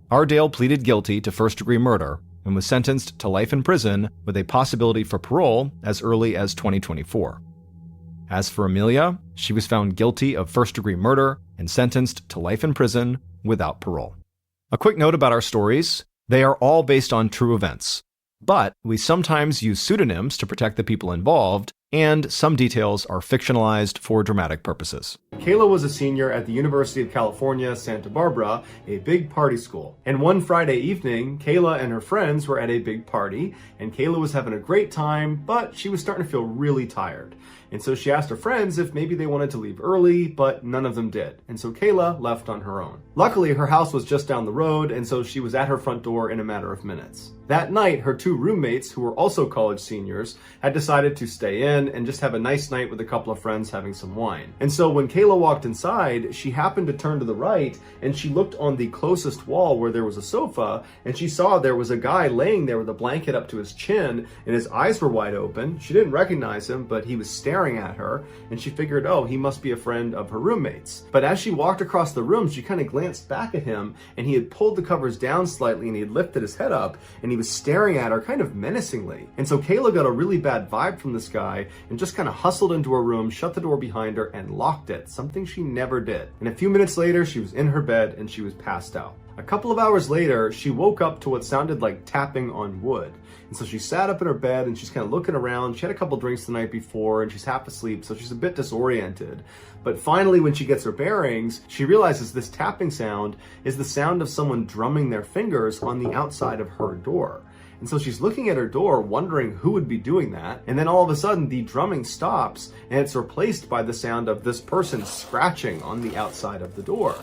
Ardale pleaded guilty to first-degree murder and was sentenced to life in prison with a possibility for parole as early as 2024. As for Amelia, she was found guilty of first-degree murder and sentenced to life in prison without parole. A quick note about our stories: they are all based on true events. But we sometimes use pseudonyms to protect the people involved, and some details are fictionalized for dramatic purposes. Kayla was a senior at the University of California, Santa Barbara, a big party school. And one Friday evening, Kayla and her friends were at a big party, and Kayla was having a great time, but she was starting to feel really tired. And so she asked her friends if maybe they wanted to leave early, but none of them did. And so Kayla left on her own. Luckily, her house was just down the road, and so she was at her front door in a matter of minutes. That night, her two roommates, who were also college seniors, had decided to stay in and just have a nice night with a couple of friends having some wine. And so when Kayla walked inside, she happened to turn to the right, and she looked on the closest wall where there was a sofa, and she saw there was a guy laying there with a blanket up to his chin, and his eyes were wide open. She didn't recognize him, but he was staring at her, and she figured, oh, he must be a friend of her roommates. But as she walked across the room, she kind of glanced back at him, and he had pulled the covers down slightly, and he had lifted his head up, and he was staring at her kind of menacingly. And so Kayla got a really bad vibe from this guy and just kind of hustled into her room, shut the door behind her, and locked it, something she never did. And a few minutes later, she was in her bed and she was passed out. A couple of hours later, she woke up to what sounded like tapping on wood. And so she sat up in her bed and she's kind of looking around. She had a couple drinks the night before and she's half asleep, so she's a bit disoriented. But finally, when she gets her bearings, she realizes this tapping sound is the sound of someone drumming their fingers on the outside of her door. And so she's looking at her door, wondering who would be doing that. And then all of a sudden, the drumming stops and it's replaced by the sound of this person scratching on the outside of the door.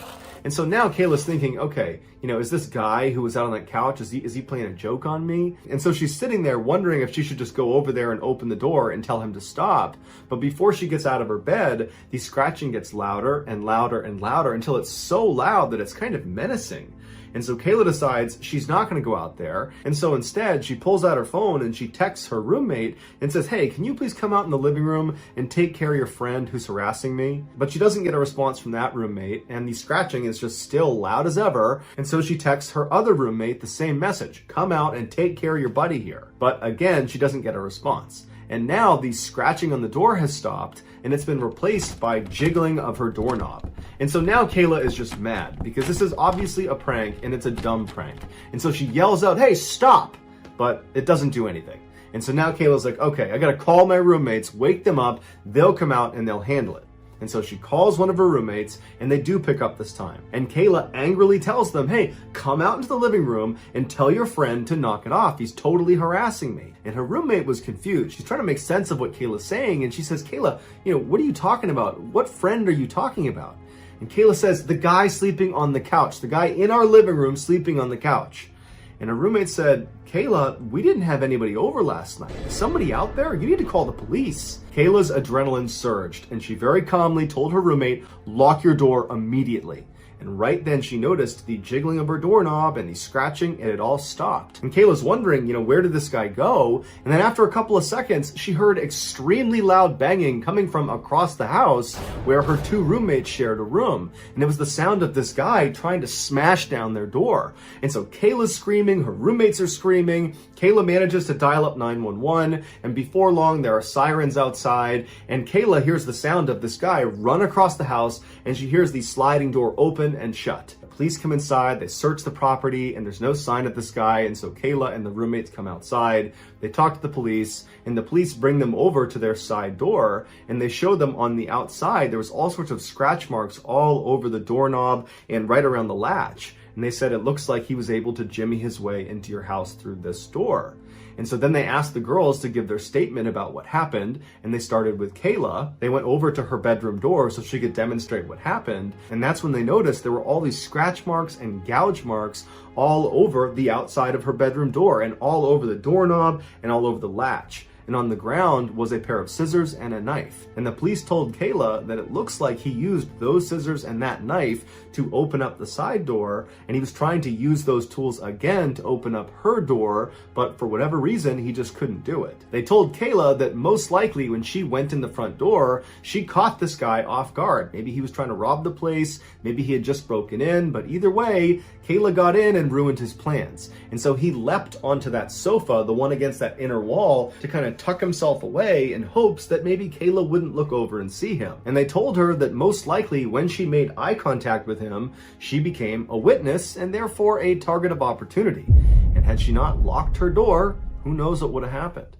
And so now Kayla's thinking, okay, is this guy who was out on that couch, is he playing a joke on me? And so she's sitting there wondering if she should just go over there and open the door and tell him to stop. But before she gets out of her bed, the scratching gets louder and louder and louder until it's so loud that it's kind of menacing. And so Kayla decides she's not going to go out there. And so instead, she pulls out her phone and she texts her roommate and says, hey, can you please come out in the living room and take care of your friend who's harassing me? But she doesn't get a response from that roommate, and the scratching is just still loud as ever. And so she texts her other roommate the same message, come out and take care of your buddy here. But again, she doesn't get a response. And now the scratching on the door has stopped, and it's been replaced by jiggling of her doorknob. And so now Kayla is just mad because this is obviously a prank, and it's a dumb prank. And so she yells out, hey, stop! But it doesn't do anything. And so now Kayla's like, okay, I gotta call my roommates, wake them up, they'll come out and they'll handle it. And so she calls one of her roommates, and they do pick up this time. And Kayla angrily tells them, hey, come out into the living room and tell your friend to knock it off. He's totally harassing me. And her roommate was confused. She's trying to make sense of what Kayla's saying. And she says, Kayla, what are you talking about? What friend are you talking about? And Kayla says, the guy sleeping on the couch, the guy in our living room sleeping on the couch. And her roommate said, Kayla, we didn't have anybody over last night. Is somebody out there? You need to call the police. Kayla's adrenaline surged, and she very calmly told her roommate, lock your door immediately. And right then she noticed the jiggling of her doorknob and the scratching, and it all stopped. And Kayla's wondering, where did this guy go? And then after a couple of seconds, she heard extremely loud banging coming from across the house where her two roommates shared a room. And it was the sound of this guy trying to smash down their door. And so Kayla's screaming, her roommates are screaming. Kayla manages to dial up 911, and before long there are sirens outside, and Kayla hears the sound of this guy run across the house, and she hears the sliding door open and shut. The police come inside, they search the property, and there's no sign of this guy, and so Kayla and the roommates come outside. They talk to the police, and the police bring them over to their side door, and they show them on the outside there was all sorts of scratch marks all over the doorknob and right around the latch. And they said it looks like he was able to jimmy his way into your house through this door. And so then they asked the girls to give their statement about what happened, and they started with Kayla. They went over to her bedroom door so she could demonstrate what happened, and that's when they noticed there were all these scratch marks and gouge marks all over the outside of her bedroom door, and all over the doorknob, and all over the latch. And on the ground was a pair of scissors and a knife. And the police told Kayla that it looks like he used those scissors and that knife to open up the side door, and he was trying to use those tools again to open up her door, but for whatever reason, he just couldn't do it. They told Kayla that most likely when she went in the front door, she caught this guy off guard. Maybe he was trying to rob the place, maybe he had just broken in, but either way, Kayla got in and ruined his plans. And so he leapt onto that sofa, the one against that inner wall, to kind of tuck himself away in hopes that maybe Kayla wouldn't look over and see him. And they told her that most likely when she made eye contact with him, she became a witness and therefore a target of opportunity. And had she not locked her door, who knows what would have happened.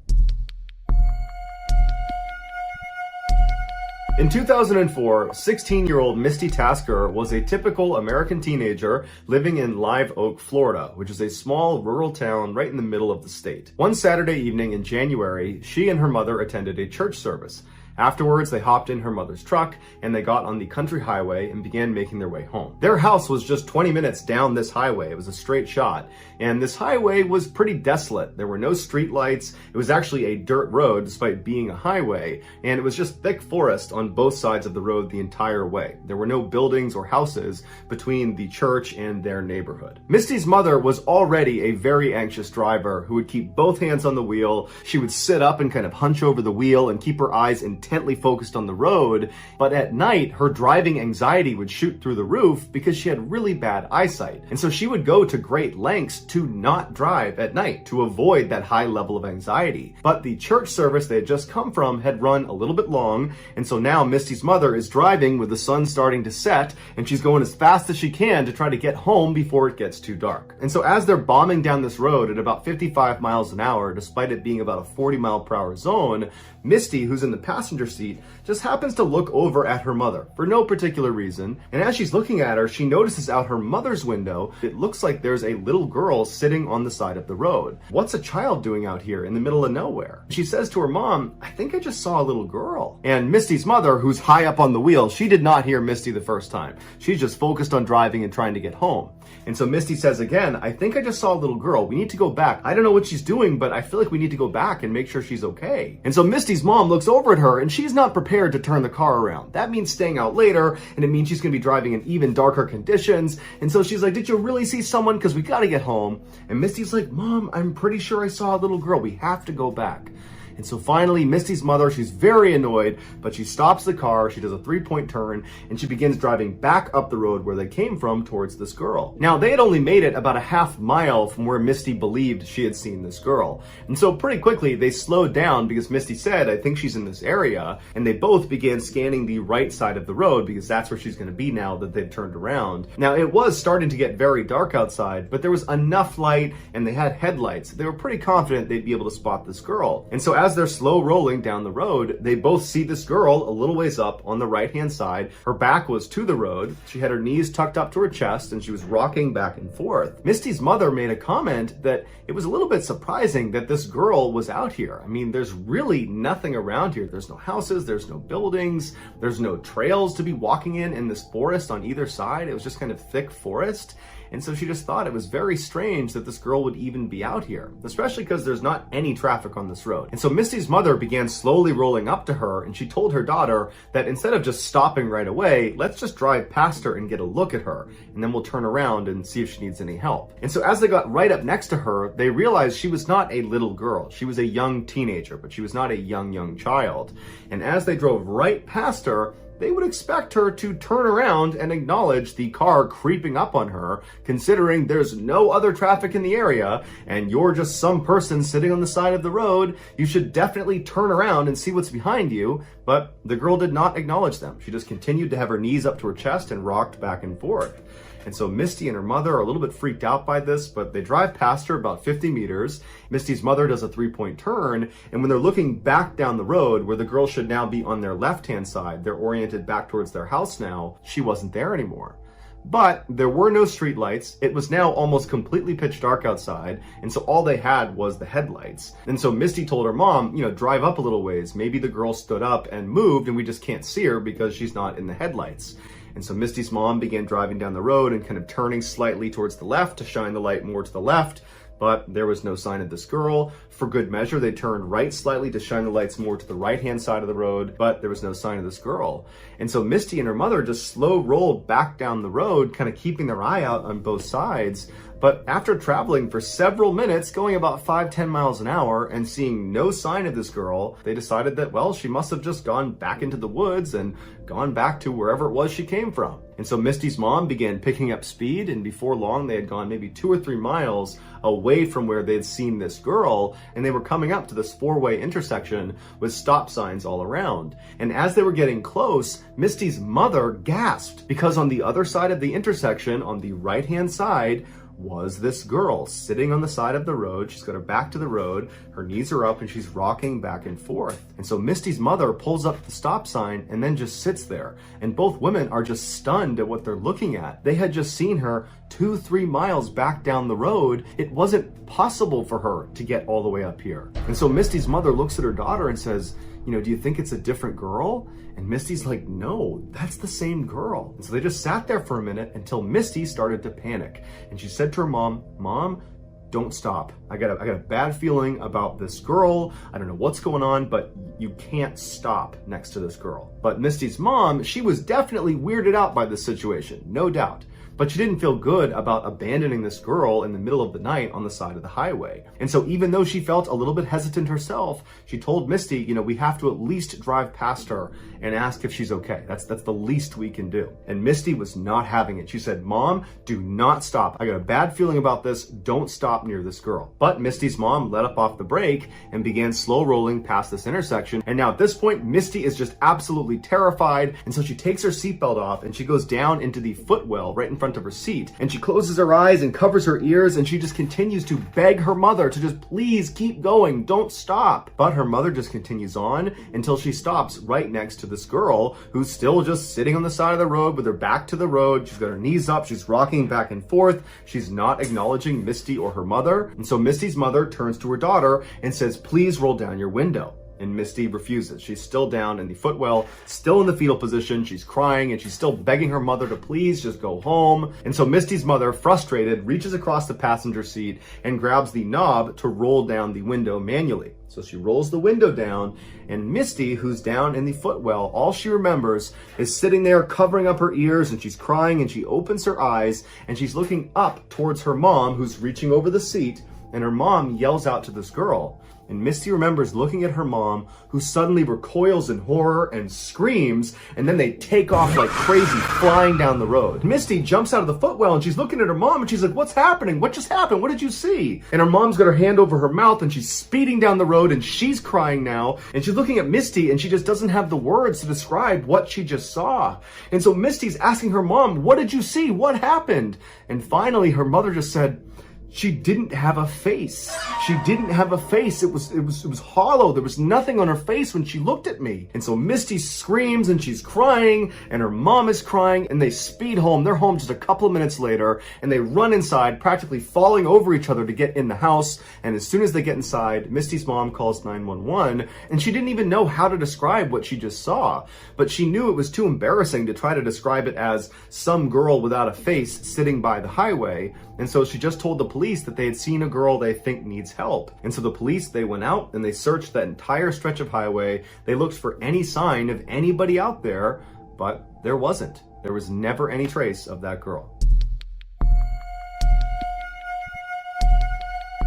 In 2004, 16-year-old Misty Tasker was a typical American teenager living in Live Oak, Florida, which is a small rural town right in the middle of the state. One Saturday evening in January, she and her mother attended a church service. Afterwards, they hopped in her mother's truck and they got on the country highway and began making their way home. Their house was just 20 minutes down this highway. It was a straight shot. And this highway was pretty desolate. There were no street lights. It was actually a dirt road despite being a highway. And it was just thick forest on both sides of the road the entire way. There were no buildings or houses between the church and their neighborhood. Misty's mother was already a very anxious driver who would keep both hands on the wheel. She would sit up and kind of hunch over the wheel and keep her eyes intently focused on the road, but at night her driving anxiety would shoot through the roof because she had really bad eyesight. And so she would go to great lengths to not drive at night to avoid that high level of anxiety. But the church service they had just come from had run a little bit long, and so now Misty's mother is driving with the sun starting to set, and she's going as fast as she can to try to get home before it gets too dark. And so as they're bombing down this road at about 55 miles an hour, despite it being about a 40-mile-per-hour zone, Misty, who's in the passenger passenger seat just happens to look over at her mother for no particular reason. And as she's looking at her, she notices out her mother's window, it looks like there's a little girl sitting on the side of the road. What's a child doing out here in the middle of nowhere? She says to her mom, I think I just saw a little girl. And Misty's mother, who's high up on the wheel, she did not hear Misty the first time. She's just focused on driving and trying to get home. And so Misty says again, I think I just saw a little girl. We need to go back. I don't know what she's doing, but I feel like we need to go back and make sure she's okay. And so Misty's mom looks over at her and she's not prepared to turn the car around. That means staying out later, and it means she's going to be driving in even darker conditions. And so she's like, did you really see someone? Because we got to get home. And Misty's like, Mom, I'm pretty sure I saw a little girl. We have to go back. And so finally, Misty's mother, she's very annoyed, but she stops the car, she does a 3-point turn, and she begins driving back up the road where they came from towards this girl. Now, they had only made it about a half mile from where Misty believed she had seen this girl. And so pretty quickly, they slowed down because Misty said, I think she's in this area, and they both began scanning the right side of the road because that's where she's going to be now that they've turned around. Now, it was starting to get very dark outside, but there was enough light and they had headlights. They were pretty confident they'd be able to spot this girl. And so as they're slow rolling down the road, they both see this girl a little ways up on the right-hand side. Her back was to the road. She had her knees tucked up to her chest and she was rocking back and forth. Misty's mother made a comment that it was a little bit surprising that this girl was out here. I mean, there's really nothing around here. There's no houses, there's no buildings, there's no trails to be walking in this forest on either side. It was just kind of thick forest. And so she just thought it was very strange that this girl would even be out here, especially because there's not any traffic on this road. And so Misty's mother began slowly rolling up to her, and she told her daughter that instead of just stopping right away, let's just drive past her and get a look at her, and then we'll turn around and see if she needs any help. And so as they got right up next to her, they realized she was not a little girl. She was a young teenager, but she was not a young child. And as they drove right past her, they would expect her to turn around and acknowledge the car creeping up on her, considering there's no other traffic in the area and you're just some person sitting on the side of the road. You should definitely turn around and see what's behind you. But the girl did not acknowledge them. She just continued to have her knees up to her chest and rocked back and forth. And so Misty and her mother are a little bit freaked out by this, but they drive past her about 50 meters. Misty's mother does a 3-point turn, and when they're looking back down the road where the girl should now be on their left-hand side, they're oriented back towards their house now, she wasn't there anymore. But there were no streetlights. It was now almost completely pitch dark outside, and so all they had was the headlights. And so Misty told her mom, drive up a little ways. Maybe the girl stood up and moved and we just can't see her because she's not in the headlights. And so Misty's mom began driving down the road and kind of turning slightly towards the left to shine the light more to the left, but there was no sign of this girl. For good measure, they turned right slightly to shine the lights more to the right-hand side of the road, but there was no sign of this girl. And so Misty and her mother just slow rolled back down the road, kind of keeping their eye out on both sides. But after traveling for several minutes, going about 5-10 miles an hour and seeing no sign of this girl, they decided that, well, she must have just gone back into the woods and gone back to wherever it was she came from. And so Misty's mom began picking up speed, and before long they had gone maybe 2 or 3 miles away from where they'd seen this girl, and they were coming up to this 4-way intersection with stop signs all around. And as they were getting close, Misty's mother gasped because on the other side of the intersection, on the right-hand side, was this girl sitting on the side of the road. She's got her back to the road, her knees are up, and she's rocking back and forth. And so Misty's mother pulls up the stop sign and then just sits there. And both women are just stunned at what they're looking at. They had just seen her 2-3 miles back down the road. It wasn't possible for her to get all the way up here. And so Misty's mother looks at her daughter and says, do you think it's a different girl? And Misty's like, no, that's the same girl. And so they just sat there for a minute until Misty started to panic. And she said to her mom, Mom, don't stop. I got a bad feeling about this girl. I don't know what's going on, but you can't stop next to this girl. But Misty's mom, she was definitely weirded out by this situation, no doubt. But she didn't feel good about abandoning this girl in the middle of the night on the side of the highway. And so even though she felt a little bit hesitant herself, she told Misty, we have to at least drive past her and ask if she's okay. That's the least we can do. And Misty was not having it. She said, Mom, do not stop. I got a bad feeling about this. Don't stop near this girl. But Misty's mom let up off the brake and began slow rolling past this intersection. And now at this point, Misty is just absolutely terrified. And so she takes her seatbelt off and she goes down into the footwell right in front front of her seat, and she closes her eyes and covers her ears, and she just continues to beg her mother to just please keep going, don't stop. But her mother just continues on until she stops right next to this girl who's still just sitting on the side of the road with her back to the road. She's got her knees up, she's rocking back and forth. She's not acknowledging Misty or her mother. And so Misty's mother turns to her daughter and says, please roll down your window. And Misty refuses. She's still down in the footwell, still in the fetal position. She's crying and she's still begging her mother to please just go home. And so Misty's mother, frustrated, reaches across the passenger seat and grabs the knob to roll down the window manually. So she rolls the window down, and Misty, who's down in the footwell, all she remembers is sitting there covering up her ears, and she's crying, and she opens her eyes and she's looking up towards her mom, who's reaching over the seat, and her mom yells out to this girl. And Misty remembers looking at her mom, who suddenly recoils in horror and screams, and then they take off like crazy, flying down the road. Misty jumps out of the footwell, and she's looking at her mom, and she's like, what's happening? What just happened? What did you see? And her mom's got her hand over her mouth, and she's speeding down the road, and she's crying now, and she's looking at Misty, and she just doesn't have the words to describe what she just saw. And so Misty's asking her mom, what did you see? What happened? And finally, her mother just said, she didn't have a face. She didn't have a face. It was hollow. There was nothing on her face when she looked at me. And so Misty screams and she's crying and her mom is crying, and they speed home. They're home just a couple of minutes later, and they run inside, practically falling over each other to get in the house. And as soon as they get inside, Misty's mom calls 911, and she didn't even know how to describe what she just saw. But she knew it was too embarrassing to try to describe it as some girl without a face sitting by the highway. And so she just told the police that they had seen a girl they think needs help. And so the police, they went out and they searched that entire stretch of highway. They looked for any sign of anybody out there, but there wasn't. There was never any trace of that girl.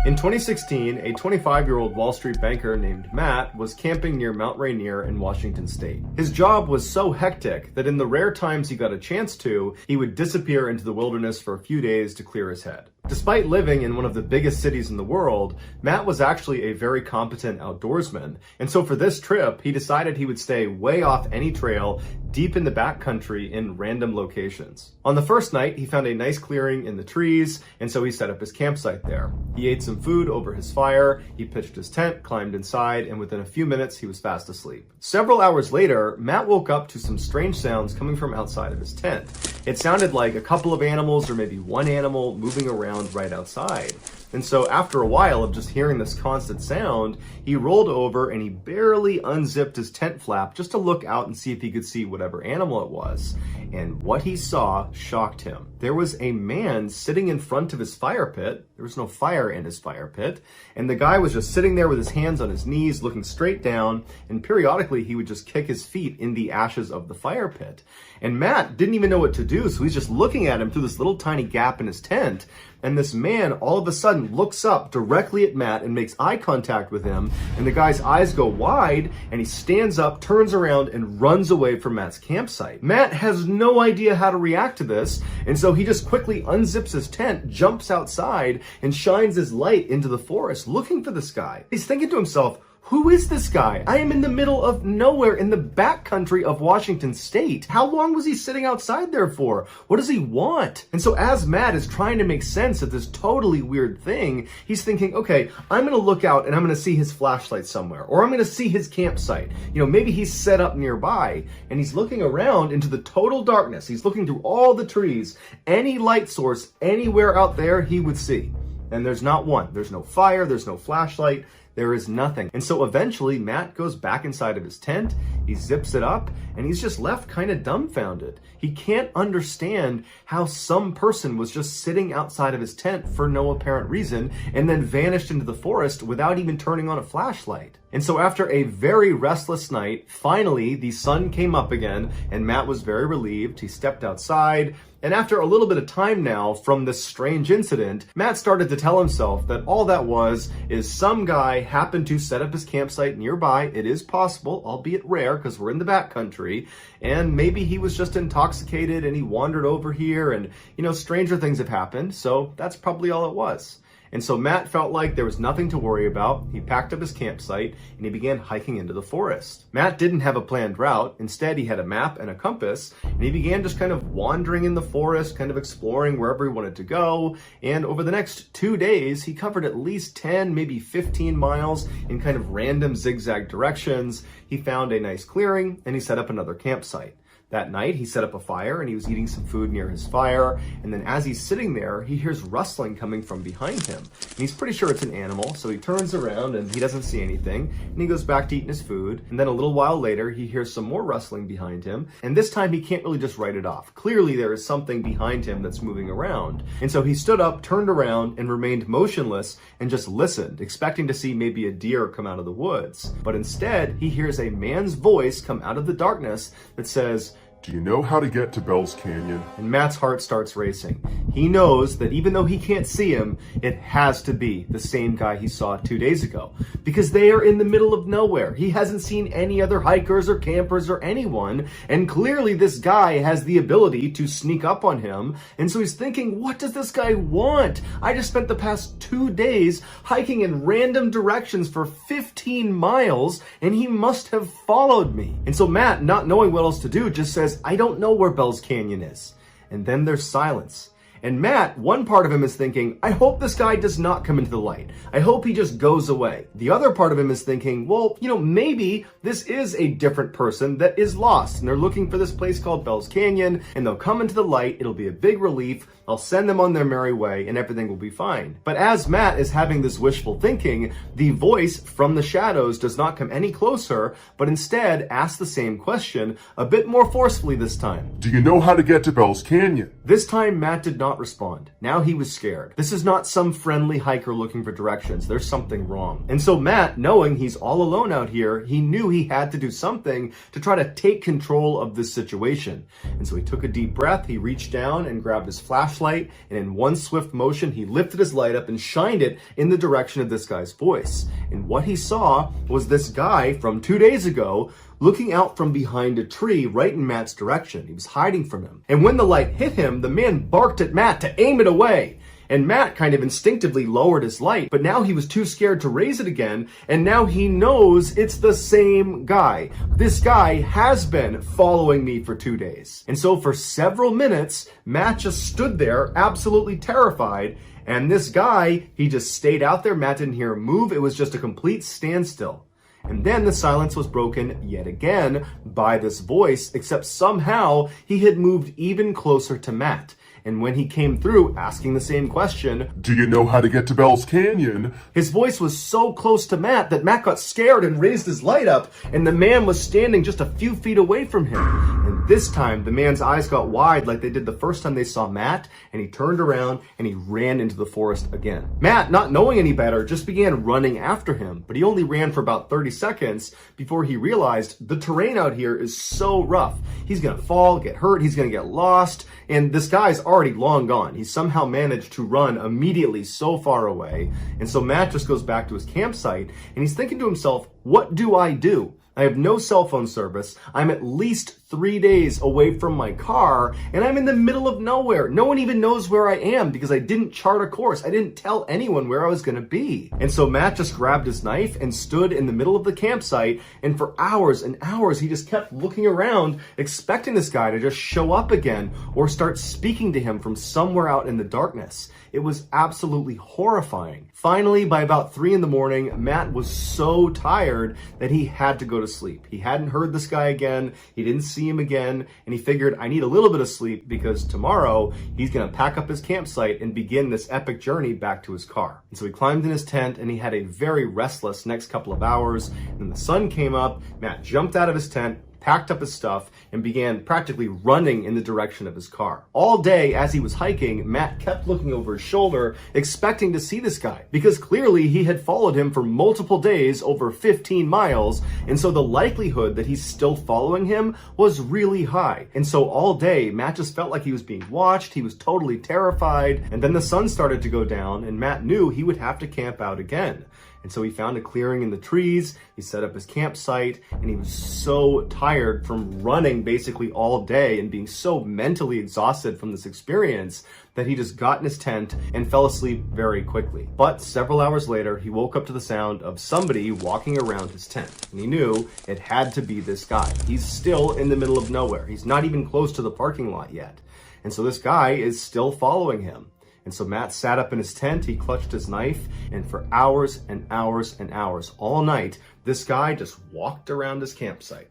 In 2016, a 25-year-old Wall Street banker named Matt was camping near Mount Rainier in Washington state. His job was so hectic that in the rare times he got a chance to, he would disappear into the wilderness for a few days to clear his head. Despite living in one of the biggest cities in the world, Matt was actually a very competent outdoorsman. And so for this trip, he decided he would stay way off any trail, deep in the backcountry in random locations. On the first night, he found a nice clearing in the trees, and so he set up his campsite there. He ate some food over his fire, he pitched his tent, climbed inside, and within a few minutes, he was fast asleep. Several hours later, Matt woke up to some strange sounds coming from outside of his tent. It sounded like a couple of animals, or maybe one animal, moving around right outside. And so after a while of just hearing this constant sound, he rolled over and he barely unzipped his tent flap just to look out and see if he could see whatever animal it was. And what he saw shocked him. There was a man sitting in front of his fire pit. There was no fire in his fire pit. And the guy was just sitting there with his hands on his knees, looking straight down. And periodically he would just kick his feet in the ashes of the fire pit. And Matt didn't even know what to do. So he's just looking at him through this little tiny gap in his tent. And this man all of a sudden looks up directly at Matt and makes eye contact with him. And the guy's eyes go wide and he stands up, turns around, and runs away from Matt's campsite. Matt has no idea how to react to this. And so he just quickly unzips his tent, jumps outside, and shines his light into the forest looking for this guy. He's thinking to himself, who is this guy? I am in the middle of nowhere in the backcountry of Washington state. How long was he sitting outside there for? What does he want? And so as Matt is trying to make sense of this totally weird thing, he's thinking, okay, I'm going to look out and I'm going to see his flashlight somewhere, or I'm going to see his campsite. You know, maybe he's set up nearby, and he's looking around into the total darkness. He's looking through all the trees, any light source anywhere out there he would see. And there's not one. There's no fire. There's no flashlight. There is nothing. And so eventually Matt goes back inside of his tent, he zips it up, and he's just left kind of dumbfounded. He can't understand how some person was just sitting outside of his tent for no apparent reason and then vanished into the forest without even turning on a flashlight. And so after a very restless night, finally the sun came up again and Matt was very relieved. He stepped outside, and after a little bit of time now from this strange incident, Matt started to tell himself that all that was is some guy happened to set up his campsite nearby. It is possible, albeit rare because we're in the backcountry, and maybe he was just intoxicated and he wandered over here, and you know, stranger things have happened, so that's probably all it was. And so Matt felt like there was nothing to worry about. He packed up his campsite and he began hiking into the forest. Matt didn't have a planned route. Instead, he had a map and a compass, and he began just kind of wandering in the forest, kind of exploring wherever he wanted to go. And over the next 2 days, he covered at least 10, maybe 15 miles in kind of random zigzag directions. He found a nice clearing and he set up another campsite. That night, he set up a fire and he was eating some food near his fire. And then as he's sitting there, he hears rustling coming from behind him. And he's pretty sure it's an animal, so he turns around and he doesn't see anything. And he goes back to eating his food. And then a little while later, he hears some more rustling behind him. And this time, he can't really just write it off. Clearly, there is something behind him that's moving around. And so he stood up, turned around, and remained motionless and just listened, expecting to see maybe a deer come out of the woods. But instead, he hears a man's voice come out of the darkness that says, "Do you know how to get to Bell's Canyon?" And Matt's heart starts racing. He knows that even though he can't see him, it has to be the same guy he saw 2 days ago. Because they are in the middle of nowhere. He hasn't seen any other hikers or campers or anyone. And clearly this guy has the ability to sneak up on him. And so he's thinking, what does this guy want? I just spent the past 2 days hiking in random directions for 15 miles, and he must have followed me. And so Matt, not knowing what else to do, just says, "I don't know where Bell's Canyon is." And then there's silence. And Matt, one part of him is thinking, I hope this guy does not come into the light. I hope he just goes away. The other part of him is thinking, well, maybe this is a different person that is lost and they're looking for this place called Bell's Canyon and they'll come into the light. It'll be a big relief. I'll send them on their merry way and everything will be fine. But as Matt is having this wishful thinking, the voice from the shadows does not come any closer, but instead asks the same question a bit more forcefully this time. "Do you know how to get to Bell's Canyon?" This time, Matt did not respond. Now he was scared. This is not some friendly hiker looking for directions. There's something wrong. And so Matt, knowing he's all alone out here, he knew he had to do something to try to take control of this situation. And so he took a deep breath, he reached down and grabbed his flashlight, and in one swift motion, he lifted his light up and shined it in the direction of this guy's voice. And what he saw was this guy from 2 days ago looking out from behind a tree right in Matt's direction. He was hiding from him. And when the light hit him, the man barked at Matt to aim it away. And Matt kind of instinctively lowered his light, but now he was too scared to raise it again, and now he knows it's the same guy. This guy has been following me for 2 days. And so for several minutes, Matt just stood there absolutely terrified, and this guy, he just stayed out there. Matt didn't hear him move. It was just a complete standstill. And then the silence was broken yet again by this voice, except somehow he had moved even closer to Matt. And when he came through asking the same question, "Do you know how to get to Bell's Canyon?" his voice was so close to Matt that Matt got scared and raised his light up, and the man was standing just a few feet away from him. And this time, the man's eyes got wide like they did the first time they saw Matt, and he turned around and he ran into the forest again. Matt, not knowing any better, just began running after him, but he only ran for about 30 seconds before he realized the terrain out here is so rough. He's gonna fall, get hurt, he's gonna get lost, and this guy's already long gone. He somehow managed to run immediately so far away. And so Matt just goes back to his campsite and he's thinking to himself, what do I do? I have no cell phone service. I'm at least 3 days away from my car, and I'm in the middle of nowhere. No one even knows where I am because I didn't chart a course. I didn't tell anyone where I was going to be. And so Matt just grabbed his knife and stood in the middle of the campsite, and for hours and hours, he just kept looking around, expecting this guy to just show up again or start speaking to him from somewhere out in the darkness. It was absolutely horrifying. Finally, by about 3 a.m, Matt was so tired that he had to go to sleep. He hadn't heard this guy again. He didn't see him again. And he figured, I need a little bit of sleep because tomorrow he's going to pack up his campsite and begin this epic journey back to his car. And so he climbed in his tent and he had a very restless next couple of hours. And then the sun came up. Matt jumped out of his tent, packed up his stuff, and began practically running in the direction of his car. All day as he was hiking, Matt kept looking over his shoulder, expecting to see this guy, because clearly he had followed him for multiple days, over 15 miles, and so the likelihood that he's still following him was really high. And so all day, Matt just felt like he was being watched. He was totally terrified, and then the sun started to go down, and Matt knew he would have to camp out again. And so he found a clearing in the trees, he set up his campsite, and he was so tired from running basically all day and being so mentally exhausted from this experience that he just got in his tent and fell asleep very quickly. But several hours later, he woke up to the sound of somebody walking around his tent. And he knew it had to be this guy. He's still in the middle of nowhere. He's not even close to the parking lot yet. And so this guy is still following him. And so Matt sat up in his tent, he clutched his knife, and for hours and hours and hours, all night, this guy just walked around his campsite.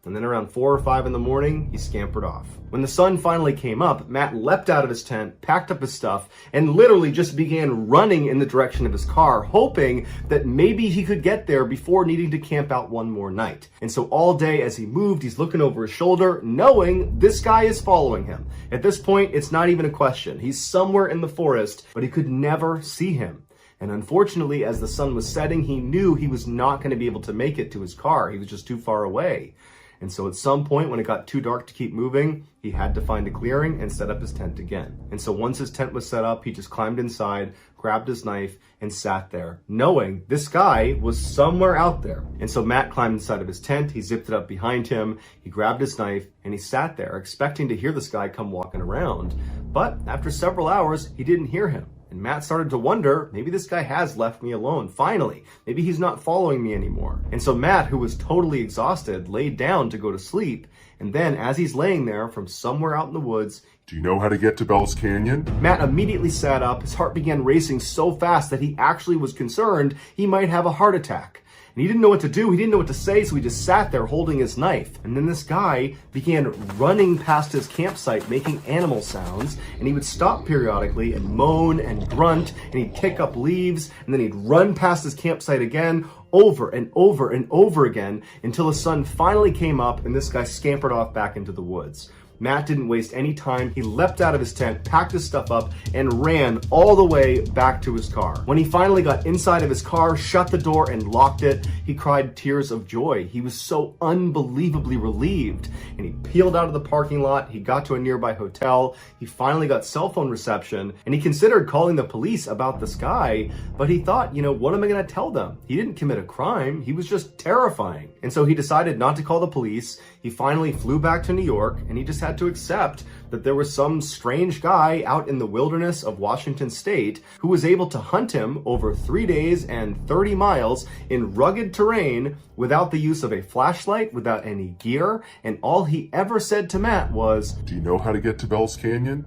And then around 4 or 5 in the morning, he scampered off. When the sun finally came up, Matt leapt out of his tent, packed up his stuff, and literally just began running in the direction of his car, hoping that maybe he could get there before needing to camp out one more night. And so all day as he moved, he's looking over his shoulder, knowing this guy is following him. At this point, it's not even a question. He's somewhere in the forest, but he could never see him. And unfortunately, as the sun was setting, he knew he was not going to be able to make it to his car. He was just too far away. And so at some point when it got too dark to keep moving, he had to find a clearing and set up his tent again. And so once his tent was set up, he just climbed inside, grabbed his knife, and sat there, knowing this guy was somewhere out there. And so Matt climbed inside of his tent, he zipped it up behind him, he grabbed his knife, and he sat there, expecting to hear this guy come walking around. But after several hours, he didn't hear him. And Matt started to wonder, maybe this guy has left me alone, finally. Maybe he's not following me anymore. And so Matt, who was totally exhausted, laid down to go to sleep. And then as he's laying there from somewhere out in the woods, Do you know how to get to Bell's Canyon? Matt immediately sat up. His heart began racing so fast that he actually was concerned he might have a heart attack. And he didn't know what to do. He didn't know what to say, so he just sat there holding his knife. And then this guy began running past his campsite, making animal sounds. And he would stop periodically and moan and grunt, and he'd pick up leaves, and then he'd run past his campsite again, over and over and over again, until the sun finally came up and this guy scampered off back into the woods. Matt didn't waste any time. He leapt out of his tent, packed his stuff up, and ran all the way back to his car. When he finally got inside of his car, shut the door, and locked it, he cried tears of joy. He was so unbelievably relieved. And he peeled out of the parking lot. He got to a nearby hotel. He finally got cell phone reception, and he considered calling the police about this guy, but he thought, what am I going to tell them? He didn't commit a crime. He was just terrifying. And so he decided not to call the police. He finally flew back to New York, and he just had to accept that there was some strange guy out in the wilderness of Washington state who was able to hunt him over 3 days and 30 miles in rugged terrain without the use of a flashlight, without any gear, and all he ever said to Matt was, Do you know how to get to Bell's Canyon?